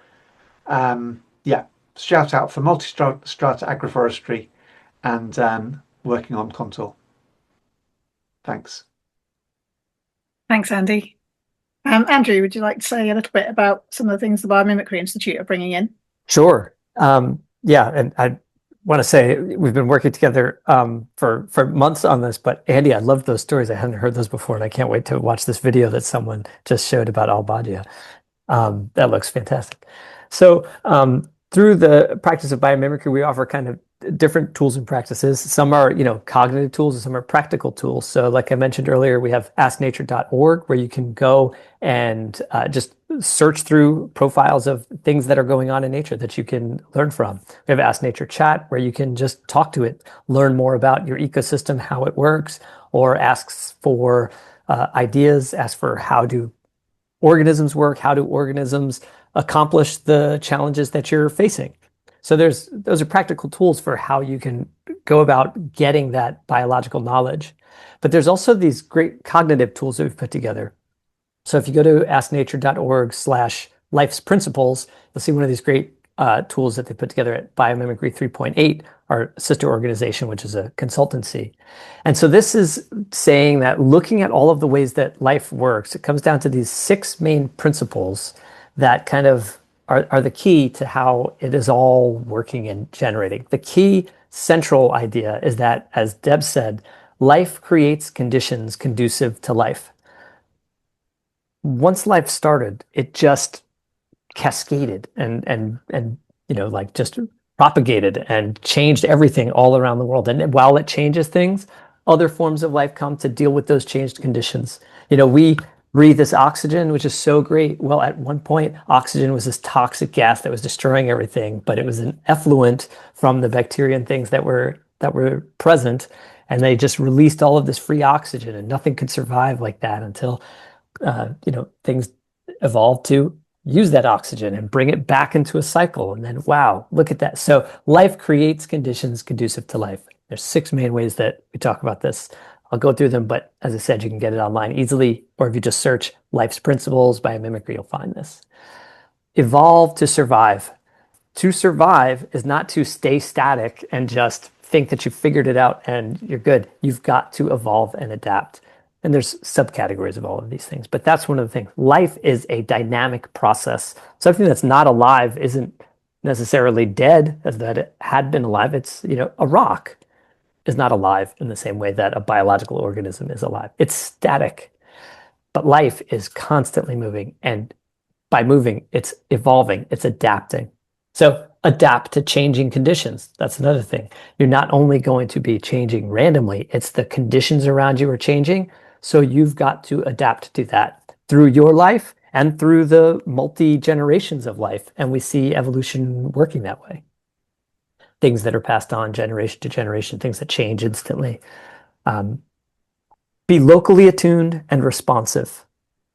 shout out for multi-strata agroforestry and working on contour. Thanks. Thanks, Andy. Andrew, would you like to say a little bit about some of the things the Biomimicry Institute are bringing in? Sure. Yeah, and I want to say we've been working together for months on this, but Andy, I love those stories. I hadn't heard those before, and I can't wait to watch this video that someone just showed about Al Badia. That looks fantastic. So through the practice of biomimicry, we offer kind of different tools and practices. Some are, cognitive tools, and some are practical tools. So like I mentioned earlier, we have asknature.org, where you can go and just search through profiles of things that are going on in nature that you can learn from. We have Ask Nature Chat, where you can just talk to it, learn more about your ecosystem, how it works, or asks for ideas, ask for how do organisms work, how do organisms accomplish the challenges that you're facing. So those are practical tools for how you can go about getting that biological knowledge. But there's also these great cognitive tools that we've put together. So if you go to asknature.org/life's principles, you'll see one of these great tools that they put together at Biomimicry 3.8, our sister organization, which is a consultancy. And so this is saying that looking at all of the ways that life works, it comes down to these 6 main principles that kind of are the key to how it is all working and generating. The key central idea is that, as Deb said, life creates conditions conducive to life. Once life started, it just cascaded and just propagated and changed everything all around the world. And while it changes things, other forms of life come to deal with those changed conditions. We breathe this oxygen, which is so great. Well, at one point, oxygen was this toxic gas that was destroying everything, but it was an effluent from the bacteria and things that were present, and they just released all of this free oxygen, and nothing could survive like that until things evolved to use that oxygen and bring it back into a cycle. And then, wow, look at that. So life creates conditions conducive to life. There's 6 main ways that we talk about this. I'll go through them, but as I said, you can get it online easily, or if you just search life's principles, biomimicry, you'll find this. Evolve to survive. To survive is not to stay static and just think that you figured it out and you're good. You've got to evolve and adapt. And there's subcategories of all of these things, but that's one of the things. Life is a dynamic process. Something that's not alive isn't necessarily dead, as that it had been alive. It's, a rock is not alive in the same way that a biological organism is alive. It's static, but life is constantly moving. And by moving, it's evolving, it's adapting. So adapt to changing conditions. That's another thing. You're not only going to be changing randomly, it's the conditions around you are changing. So you've got to adapt to that through your life and through the multi-generations of life. And we see evolution working that way. Things that are passed on generation to generation, things that change instantly. Be locally attuned and responsive.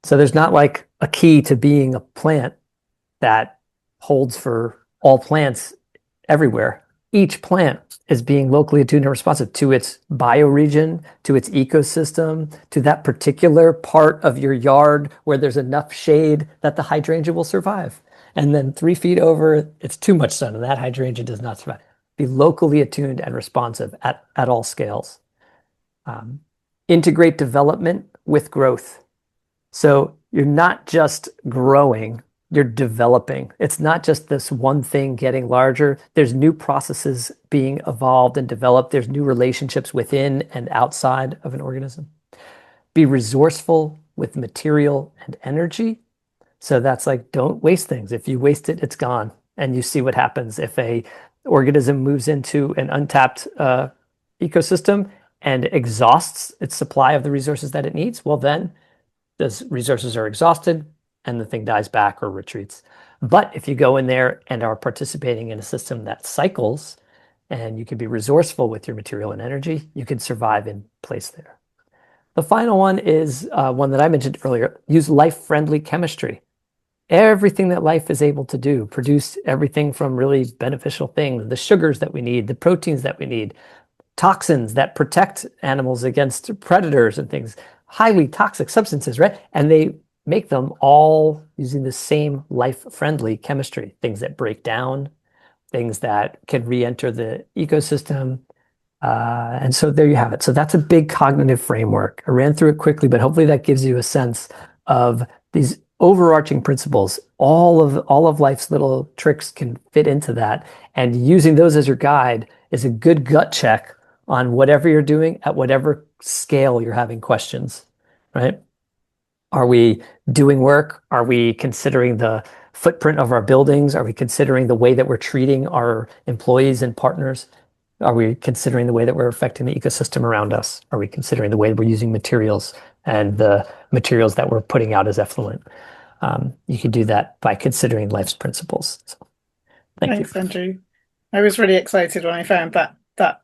So there's not like a key to being a plant that holds for all plants everywhere. Each plant is being locally attuned and responsive to its bioregion, to its ecosystem, to that particular part of your yard where there's enough shade that the hydrangea will survive. And then 3 feet over, it's too much sun and that hydrangea does not survive. Be locally attuned and responsive at all scales. Integrate development with growth. So you're not just growing, you're developing. It's not just this one thing getting larger. There's new processes being evolved and developed. There's new relationships within and outside of an organism. Be resourceful with material and energy. So that's like, don't waste things. If you waste it, it's gone. And you see what happens if a organism moves into an untapped ecosystem and exhausts its supply of the resources that it needs. Well, then those resources are exhausted and the thing dies back or retreats. But if you go in there and are participating in a system that cycles, and you can be resourceful with your material and energy, you can survive in place there. The final one is one that I mentioned earlier. Use life-friendly chemistry. Everything that life is able to do, produce everything from really beneficial things, the sugars that we need, the proteins that we need, toxins that protect animals against predators and things, highly toxic substances, right? And they make them all using the same life-friendly chemistry, things that break down, things that can re-enter the ecosystem. And so there you have it. So that's a big cognitive framework. I ran through it quickly, but hopefully that gives you a sense of these overarching principles. All of life's little tricks can fit into that. And using those as your guide is a good gut check on whatever you're doing at whatever scale you're having questions, right? Are we doing work? Are we considering the footprint of our buildings? Are we considering the way that we're treating our employees and partners? Are we considering the way that we're affecting the ecosystem around us? Are we considering the way that we're using materials and the materials that we're putting out as effluent? You can do that by considering life's principles. So, Thanks, Andrew. I was really excited when I found that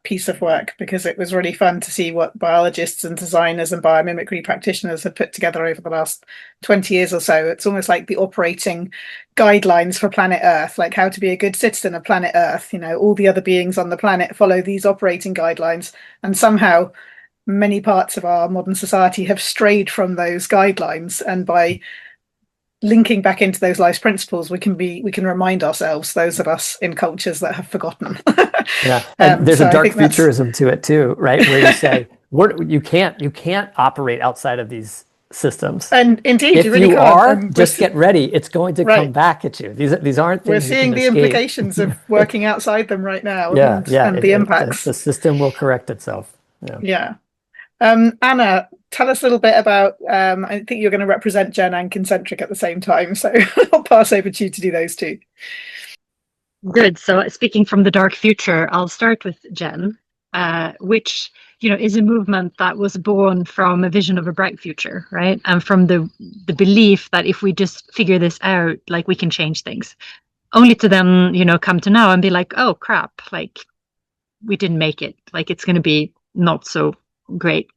piece of work, because it was really fun to see what biologists and designers and biomimicry practitioners have put together over the last 20 years or so. It's almost like the operating guidelines for planet Earth, like how to be a good citizen of planet Earth. All the other beings on the planet follow these operating guidelines, and somehow many parts of our modern society have strayed from those guidelines. And by linking back into those life principles, we can remind ourselves, those of us in cultures that have forgotten. Yeah, and there's a dark futurism to it too, right? Where you say you can't operate outside of these systems. And indeed, if you really you can't. are, just get ready. It's going to come back at you. These aren't things we're seeing the escape. Implications of working outside them right now. And the impacts. The system will correct itself. Yeah. Anna, tell us a little bit about, I think you're going to represent Jen and Kincentric at the same time, so I'll pass over to you to do those two. Good. So speaking from the dark future, I'll start with Jen. which is a movement that was born from a vision of a bright future, right? And from the belief that if we just figure this out, like we can change things. Only to then, come to now and be like, oh crap, like we didn't make it. Like it's going to be not so great.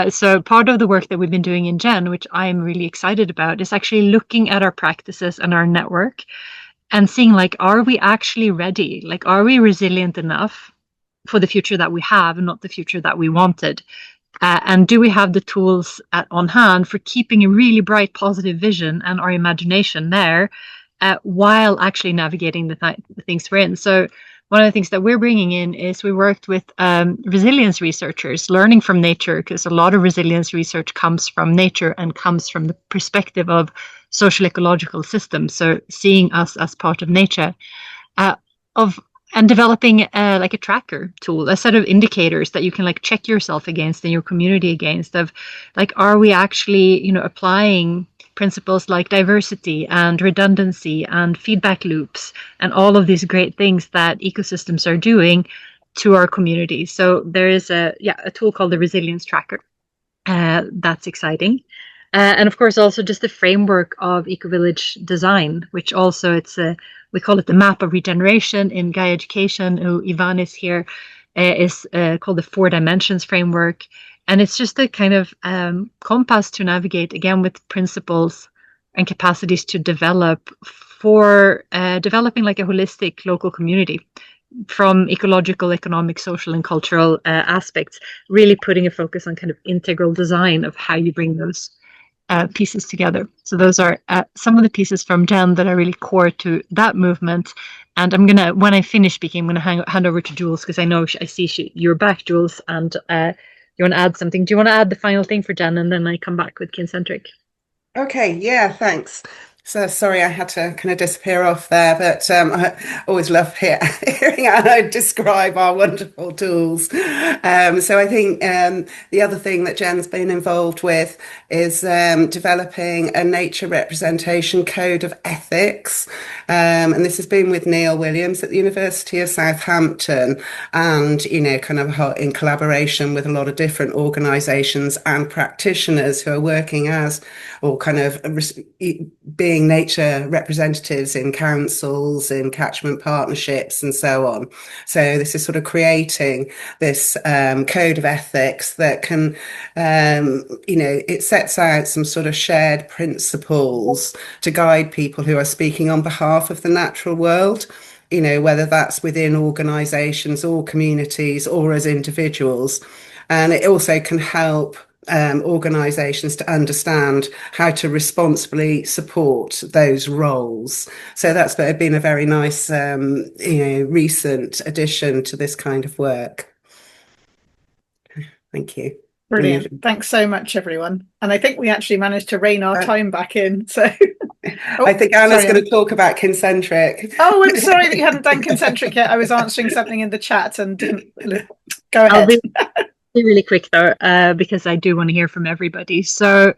So part of the work that we've been doing in Gen, which I'm really excited about, is actually looking at our practices and our network and seeing like, are we actually ready? Like, are we resilient enough for the future that we have and not the future that we wanted? And do we have the tools on hand for keeping a really bright, positive vision and our imagination there while actually navigating the things we're in? So one of the things that we're bringing in is we worked with resilience researchers, learning from nature, because a lot of resilience research comes from nature and comes from the perspective of social ecological systems. So seeing us as part of nature, and developing like a tracker tool, a set of indicators that you can like check yourself against and your community against, of like, are we actually, applying principles like diversity and redundancy and feedback loops and all of these great things that ecosystems are doing to our community. So there is a tool called the Resilience Tracker. That's exciting. And of course, also just the framework of Ecovillage design, which also we call it the map of regeneration in Gaia Education. Ivan is here, is called the 4 dimensions framework. And it's just a kind of compass to navigate, again, with principles and capacities to develop for developing like a holistic local community from ecological, economic, social, and cultural aspects, really putting a focus on kind of integral design of how you bring those pieces together. So those are some of the pieces from Gen that are really core to that movement. And I'm gonna, when I finish speaking, I'm gonna hand over to Jules, because I see you're back, Jules, and you want to add something? Do you want to add the final thing for Gen, and then I come back with Kincentric? Okay, yeah, thanks. So sorry I had to kind of disappear off there, but I always love hearing Anna describe our wonderful tools. So I think the other thing that Jen's been involved with is developing a nature representation code of ethics. And this has been with Neil Williams at the University of Southampton, and, kind of in collaboration with a lot of different organisations and practitioners who are working as, or kind of being nature representatives in councils, in catchment partnerships, and so on. So this is sort of creating this code of ethics that can, it sets out some sort of shared principles to guide people who are speaking on behalf of the natural world, whether that's within organisations or communities or as individuals. And it also can help organisations to understand how to responsibly support those roles. So that's been a very nice, recent addition to this kind of work. Thank you. Brilliant. Thanks so much, everyone. And I think we actually managed to rein our time back in. So I think Anna's going to talk about Kincentric. Oh, I'm sorry that you hadn't done Kincentric yet. I was answering something in the chat and didn't go ahead. Be really quick though, because I do want to hear from everybody. So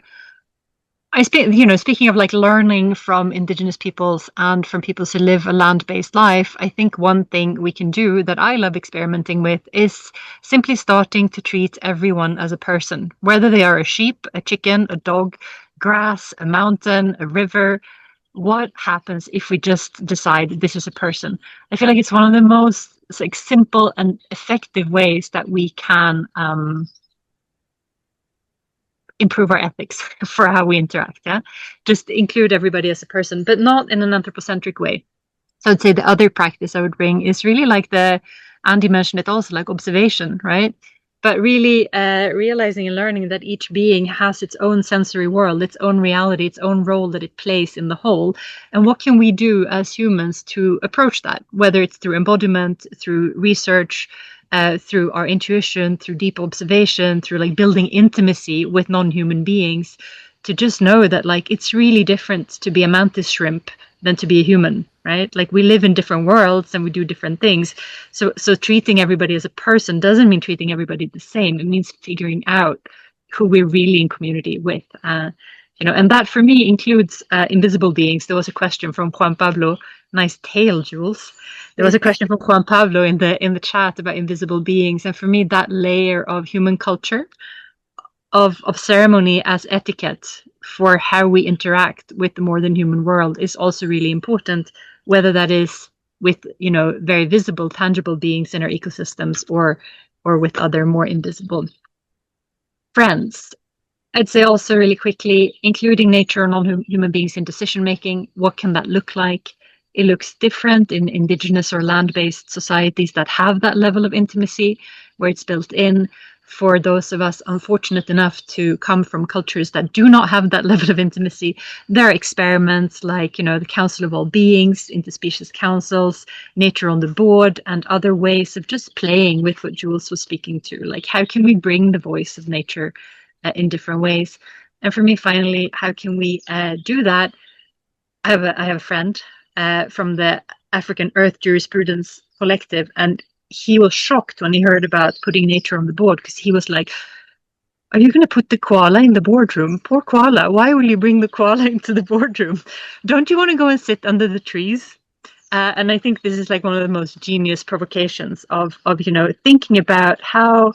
speaking of like learning from Indigenous peoples and from peoples who live a land-based life, I think one thing we can do that I love experimenting with is simply starting to treat everyone as a person, whether they are a sheep, a chicken, a dog, grass, a mountain, a river. What happens if we just decide this is a person? I feel like it's one of the most simple and effective ways that we can improve our ethics for how we interact. Yeah, just include everybody as a person, but not in an anthropocentric way. So I'd say the other practice I would bring is really like Andy mentioned it also, like observation, right? But really realizing and learning that each being has its own sensory world, its own reality, its own role that it plays in the whole. And what can we do as humans to approach that, whether it's through embodiment, through research, through our intuition, through deep observation, through like building intimacy with non-human beings, to just know that like it's really different to be a mantis shrimp than to be a human, right? Like we live in different worlds and we do different things. So treating everybody as a person doesn't mean treating everybody the same. It means figuring out who we're really in community with. And that for me includes invisible beings. There was a question from Juan Pablo. Nice tail, Jules. There was a question from Juan Pablo in the chat about invisible beings, and for me, that layer of human culture, of ceremony as etiquette for how we interact with the more than human world, is also really important. Whether that is with very visible, tangible beings in our ecosystems, or with other more invisible friends. I'd say also really quickly, including nature and non-human beings in decision making. What can that look like? It looks different in indigenous or land-based societies that have that level of intimacy, where it's built in. For those of us unfortunate enough to come from cultures that do not have that level of intimacy, there are experiments like, the Council of All Beings, interspecies councils, nature on the board, and other ways of just playing with what Jules was speaking to. Like, how can we bring the voice of nature in different ways? And for me, finally, how can we do that? I have a friend from the African Earth Jurisprudence Collective, and he was shocked when he heard about putting nature on the board, because he was like, are you going to put the koala in the boardroom? Poor koala. Why will you bring the koala into the boardroom? Don't you want to go and sit under the trees? And I think this is like one of the most genius provocations of thinking about how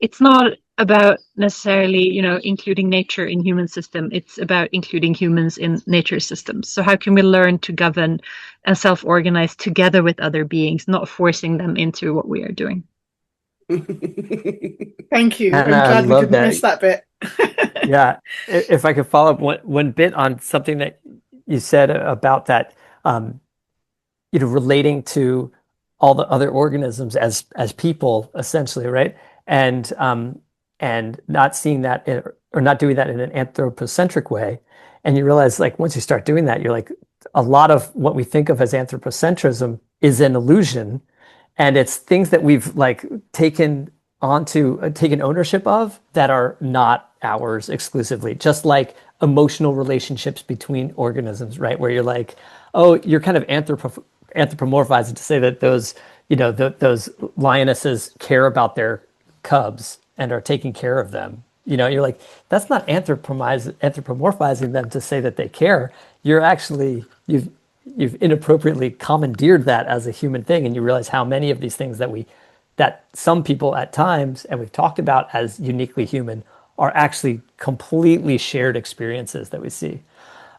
it's not about necessarily, including nature in human system. It's about including humans in nature systems. So how can we learn to govern and self-organize together with other beings, not forcing them into what we are doing? Thank you. And I'm glad we love didn't miss that bit. Yeah, if I could follow up one bit on something that you said about that, relating to all the other organisms as people, essentially, right? And not seeing that or not doing that in an anthropocentric way. And you realize, like, once you start doing that, you're like, a lot of what we think of as anthropocentrism is an illusion, and it's things that we've like taken ownership of that are not ours exclusively. Just like emotional relationships between organisms, right? Where you're like, oh, you're kind of anthropomorphizing to say that those those lionesses care about their cubs and are taking care of them. You're like, that's not anthropomorphizing them to say that they care. You're actually, you've inappropriately commandeered that as a human thing, and you realize how many of these things that some people at times, and we've talked about as uniquely human, are actually completely shared experiences that we see.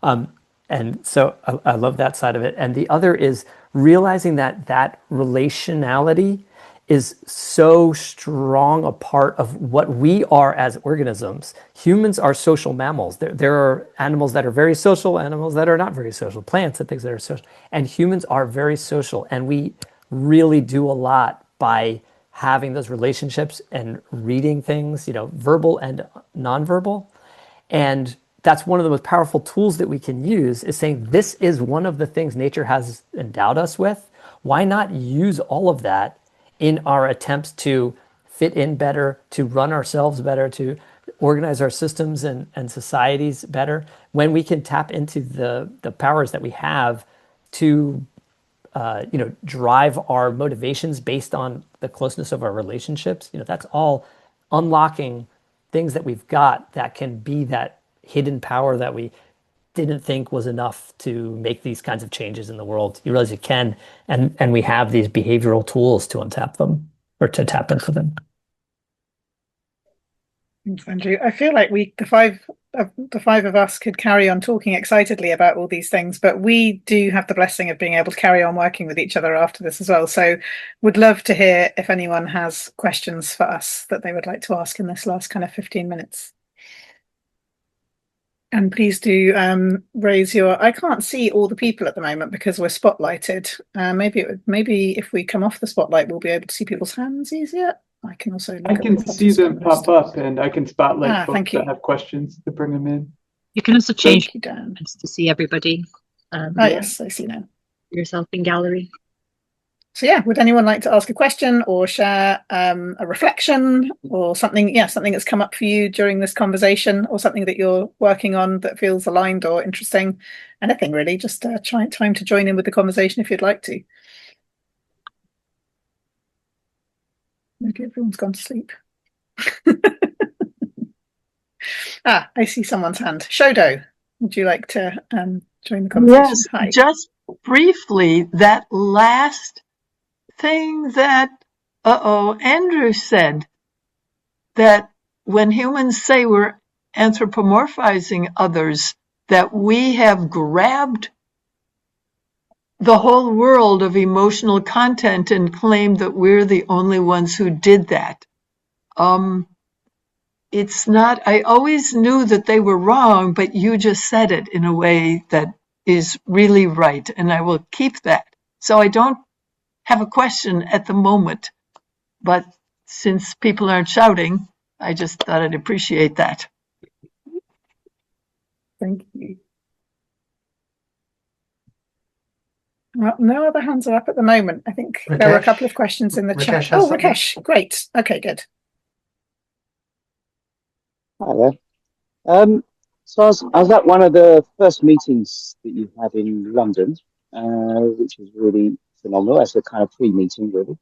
And so I love that side of it. And the other is realizing that relationality is so strong a part of what we are as organisms. Humans are social mammals. There are animals that are very social, animals that are not very social, plants and things that are social. And humans are very social. And we really do a lot by having those relationships and reading things, verbal and nonverbal. And that's one of the most powerful tools that we can use, is saying this is one of the things nature has endowed us with. Why not use all of that in our attempts to fit in better, to run ourselves better, to organize our systems and societies better, when we can tap into the powers that we have to drive our motivations based on the closeness of our relationships. That's all unlocking things that we've got that can be that hidden power that we didn't think was enough to make these kinds of changes in the world. You realize you can, and we have these behavioral tools to untap them or to tap into them. Thanks, Andrew. I feel like the five of us could carry on talking excitedly about all these things, but we do have the blessing of being able to carry on working with each other after this as well. So would love to hear if anyone has questions for us that they would like to ask in this last kind of 15 minutes. And please do raise your. I can't see all the people at the moment because we're spotlighted. Maybe if we come off the spotlight, we'll be able to see people's hands easier. I can also look I can see them pop up, and I can spotlight folks that have questions to bring them in. You can also change Dan to see everybody. Yes, I see now. Yourself in gallery. So yeah, would anyone like to ask a question or share a reflection or something? Yeah, something that's come up for you during this conversation, or something that you're working on that feels aligned or interesting. Anything really, just time to join in with the conversation if you'd like to. Maybe everyone's gone to sleep. I see someone's hand. Shodo, would you like to join the conversation? Yes, Hi. just briefly, that last thing that, Andrew said, that when humans say we're anthropomorphizing others, that we have grabbed the whole world of emotional content and claimed that we're the only ones who did that. It's not, I always knew that they were wrong, but you just said it in a way that is really right, and I will keep that. So I don't have a question at the moment, but since people aren't shouting, I just thought I'd appreciate that. Thank you. Well, no other hands are up at the moment. I think Rakesh? there were a couple of questions in the chat. Oh, Rakesh, great. Okay, good. Hi there. So I was at one of the first meetings that you had in London, which was really phenomenal. As a kind of pre-meeting, really.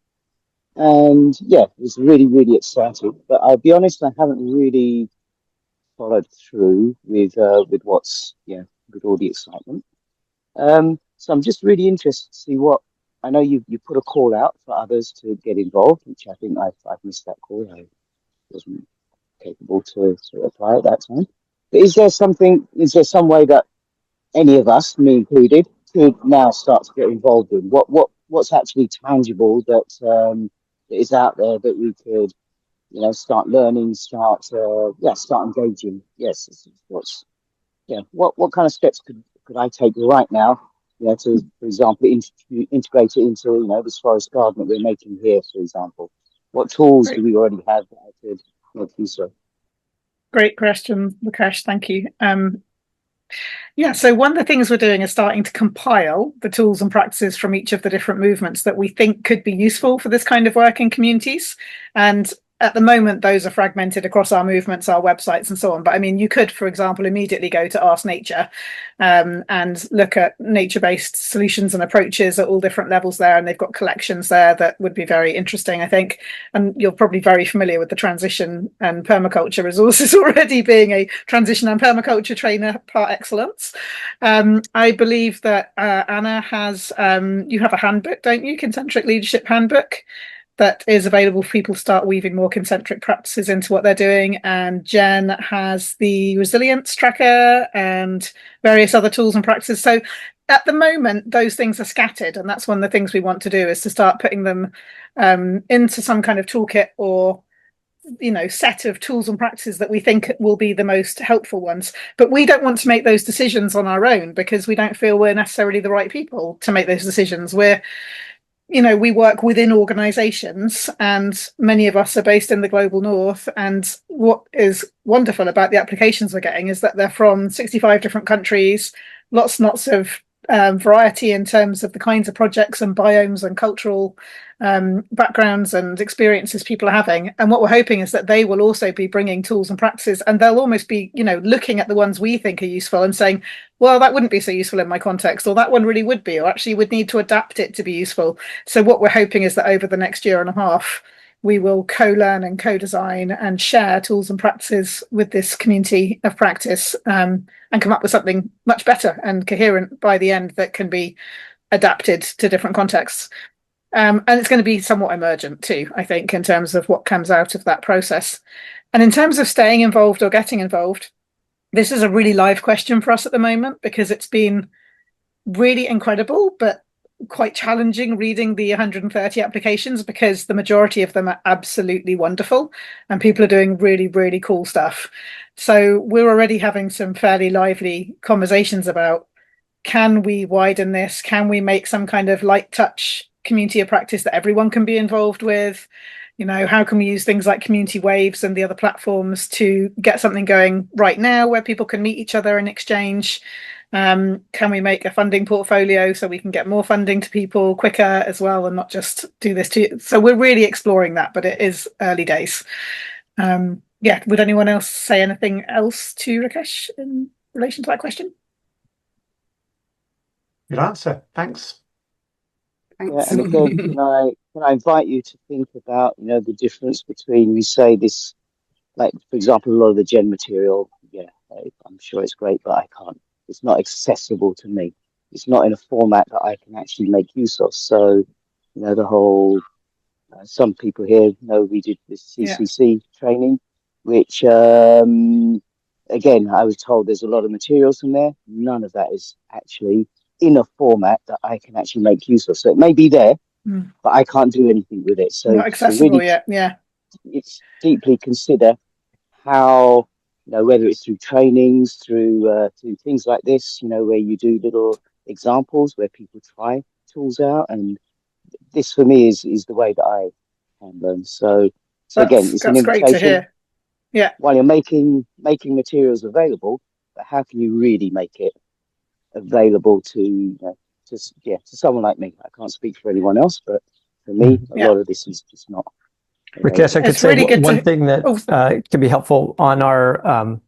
And yeah, it was really, really exciting. But I'll be honest, I haven't really followed through with what's, with all the excitement. So I'm just really interested to see what, I know you put a call out for others to get involved, which I think I've missed that call. I wasn't capable to apply at that time. But is there some way that any of us, me included, could now start to get involved in? What's actually tangible that is out there that we could, start learning, start engaging? Yes, what kind of steps could I take right now? To, for example, integrate it into, this forest garden that we're making here, for example. What tools do we already have that I could make use of? Great question, Rakesh. Thank you. So one of the things we're doing is starting to compile the tools and practices from each of the different movements that we think could be useful for this kind of work in communities. And at the moment, those are fragmented across our movements, our websites, and so on. But I mean, you could, for example, immediately go to Ask Nature and look at nature-based solutions and approaches at all different levels there. And they've got collections there that would be very interesting, I think. And you're probably very familiar with the transition and permaculture resources already, being a transition and permaculture trainer par excellence. I believe that Anna has, you have a handbook, don't you? Kincentric Leadership Handbook, that is available for people to start weaving more concentric practices into what they're doing. And Jen has the resilience tracker and various other tools and practices. So at the moment, those things are scattered. And that's one of the things we want to do, is to start putting them into some kind of toolkit or set of tools and practices that we think will be the most helpful ones. But we don't want to make those decisions on our own, because we don't feel we're necessarily the right people to make those decisions. We work within organizations, and many of us are based in the global north. And what is wonderful about the applications we're getting is that they're from 65 different countries, lots and lots of variety in terms of the kinds of projects and biomes and cultural backgrounds and experiences people are having. And what we're hoping is that they will also be bringing tools and practices, and they'll almost be, looking at the ones we think are useful and saying, well, that wouldn't be so useful in my context, or that one really would be, or actually would need to adapt it to be useful. So what we're hoping is that over the next year and a half, we will co-learn and co-design and share tools and practices with this community of practice, and come up with something much better and coherent by the end that can be adapted to different contexts. And it's going to be somewhat emergent too, I think, in terms of what comes out of that process. And in terms of staying involved or getting involved, this is a really live question for us at the moment, because it's been really incredible, but quite challenging reading the 130 applications, because the majority of them are absolutely wonderful and people are doing really, really cool stuff. So we're already having some fairly lively conversations about, can we widen this? Can we make some kind of light touch community of practice that everyone can be involved with? How can we use things like community waves and the other platforms to get something going right now where people can meet each other and exchange? Can we make a funding portfolio so we can get more funding to people quicker as well, and not just do this too? So we're really exploring that, but it is early days. Would anyone else say anything else to Rakesh in relation to that question? Good answer. Thanks. Yeah, and again, can I invite you to think about, the difference between, we say, this like, for example, a lot of the gen material, yeah, I'm sure it's great, but I can't. It's not accessible to me. It's not in a format that I can actually make use of. So, the whole, some people here know we did this CCC training, which, again, I was told there's a lot of materials in there. None of that is actually in a format that I can actually make use of. So it may be there, but I can't do anything with it. So not accessible yet. Yeah. It's deeply consider how, whether it's through trainings, through things like this, where you do little examples where people try tools out, and this for me is the way that I can learn. So again, it's an invitation. Great to hear. Yeah. While you're making materials available, but how can you really make it available to someone like me? I can't speak for anyone else, but for me, a lot of this is just not. Rakesh, I could say one thing that can be helpful on our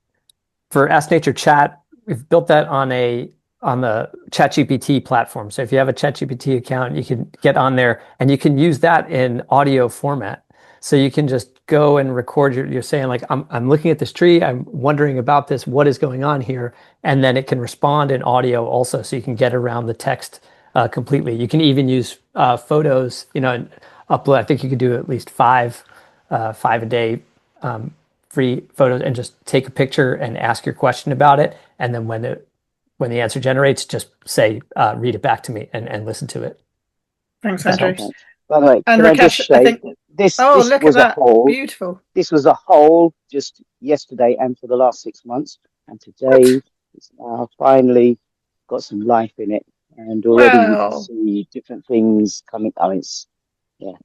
for Ask Nature Chat. We've built that on the ChatGPT platform. So if you have a ChatGPT account, you can get on there and you can use that in audio format. So you can just go and record you're saying like, I'm looking at this tree, I'm wondering about this, what is going on here? And then it can respond in audio also, so you can get around the text completely. You can even use photos, and upload. I think you could do at least five a day free photos, and just take a picture and ask your question about it. And then when the answer generates, just say, read it back to me and listen to it. Thanks, Andrew. By the way, and Rakesh, I think this look was at that. A whole. Beautiful. This was a whole just yesterday and for the last 6 months. And today it's finally got some life in it. And already you can see different things coming. I mean,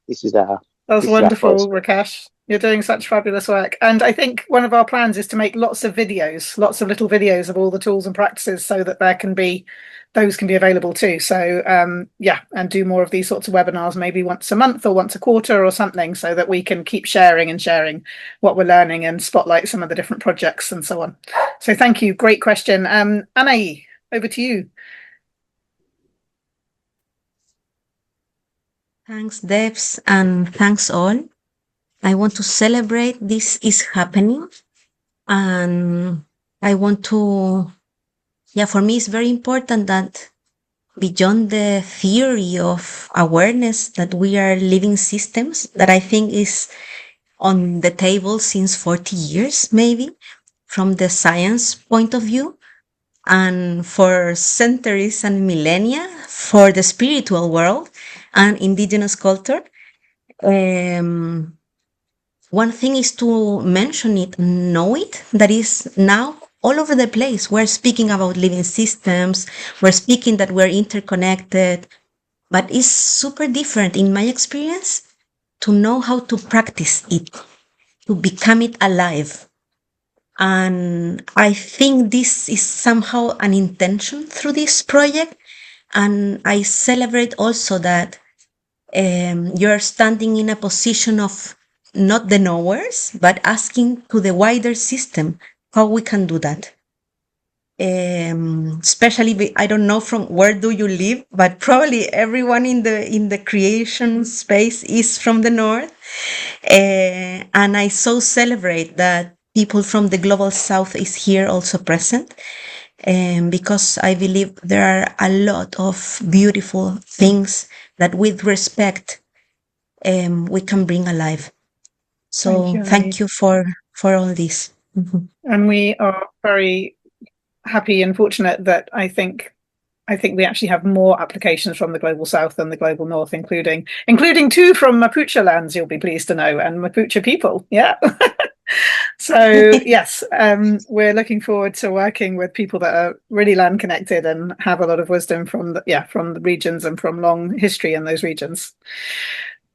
this is our. That's wonderful, Rakesh. You're doing such fabulous work. And I think one of our plans is to make lots of little videos of all the tools and practices, so that those can be available too. So and do more of these sorts of webinars, maybe once a month or once a quarter or something, so that we can keep sharing what we're learning and spotlight some of the different projects and so on. So thank you. Great question. Anaï, over to you. Thanks, Debs, and thanks all. I want to celebrate this is happening, and I want to, for me it's very important that beyond the theory of awareness that we are living systems, that I think is on the table since 40 years, maybe, from the science point of view, and for centuries and millennia, for the spiritual world and indigenous culture. One thing is to mention it, know it, that is now all over the place. We're speaking about living systems, we're speaking that we're interconnected, but it's super different in my experience to know how to practice it, to become it alive. And I think this is somehow an intention through this project. And I celebrate also that you're standing in a position of not the knowers, but asking to the wider system how we can do that. Especially, I don't know from where do you live, but probably everyone in the creation space is from the north. And I so celebrate that people from the global south is here also present. Because I believe there are a lot of beautiful things that with respect we can bring alive. So thank you for all this. Mm-hmm. And we are very happy and fortunate that I think we actually have more applications from the global south than the global north, including 2 from Mapuche lands, you'll be pleased to know, and Mapuche people. Yeah. So yes, we're looking forward to working with people that are really land connected and have a lot of wisdom from the regions and from long history in those regions.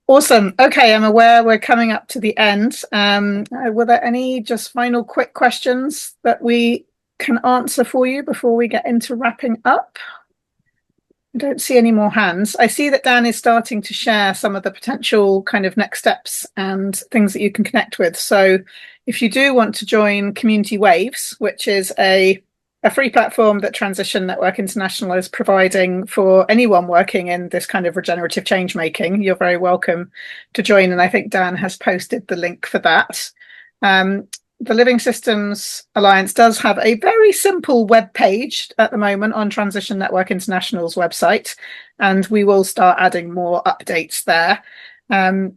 Awesome. Okay, I'm aware we're coming up to the end. Were there any just final quick questions that we can answer for you before we get into wrapping up? I don't see any more hands. I see that Dan is starting to share some of the potential kind of next steps and things that you can connect with. So if you do want to join Community Waves, which is a free platform that Transition Network International is providing for anyone working in this kind of regenerative change making, you're very welcome to join. And I think Dan has posted the link for that. the Living Systems Alliance does have a very simple web page at the moment on Transition Network International's website, and we will start adding more updates there. And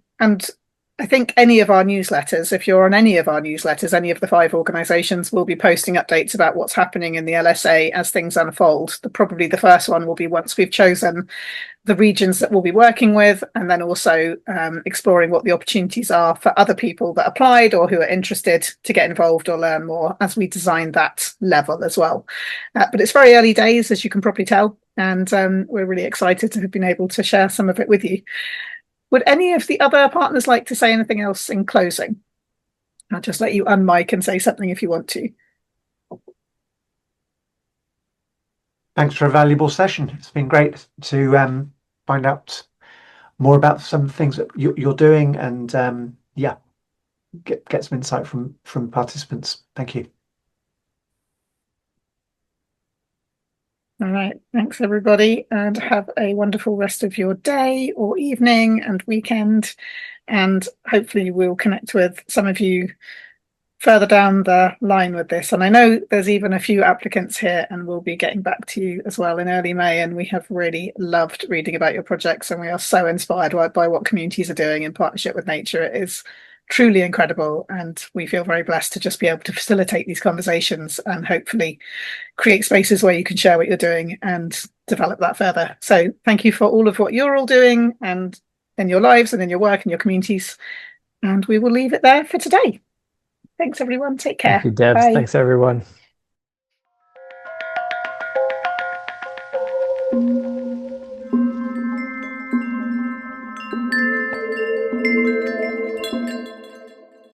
I think any of our newsletters, if you're on any of our newsletters, any of the 5 organisations will be posting updates about what's happening in the LSA as things unfold. Probably the first one will be once we've chosen the regions that we'll be working with, and then also exploring what the opportunities are for other people that applied or who are interested to get involved or learn more as we design that level as well. But it's very early days, as you can probably tell, and we're really excited to have been able to share some of it with you. Would any of the other partners like to say anything else in closing? I'll just let you unmic and say something if you want to. Thanks for a valuable session. It's been great to find out more about some of the things that you're doing, and yeah, get some insight from participants. Thank you. All right, thanks everybody, and have a wonderful rest of your day or evening and weekend, and hopefully we'll connect with some of you further down the line with this. And I know there's even a few applicants here, and we'll be getting back to you as well in early May, and we have really loved reading about your projects, and we are so inspired by what communities are doing in partnership with nature. It is truly incredible, and we feel very blessed to just be able to facilitate these conversations and hopefully create spaces where you can share what you're doing and develop that further. So thank you for all of what you're all doing and in your lives and in your work and your communities, and we will leave it there for today. Thanks everyone, take care. Thank you, Debs. Bye. Thanks everyone.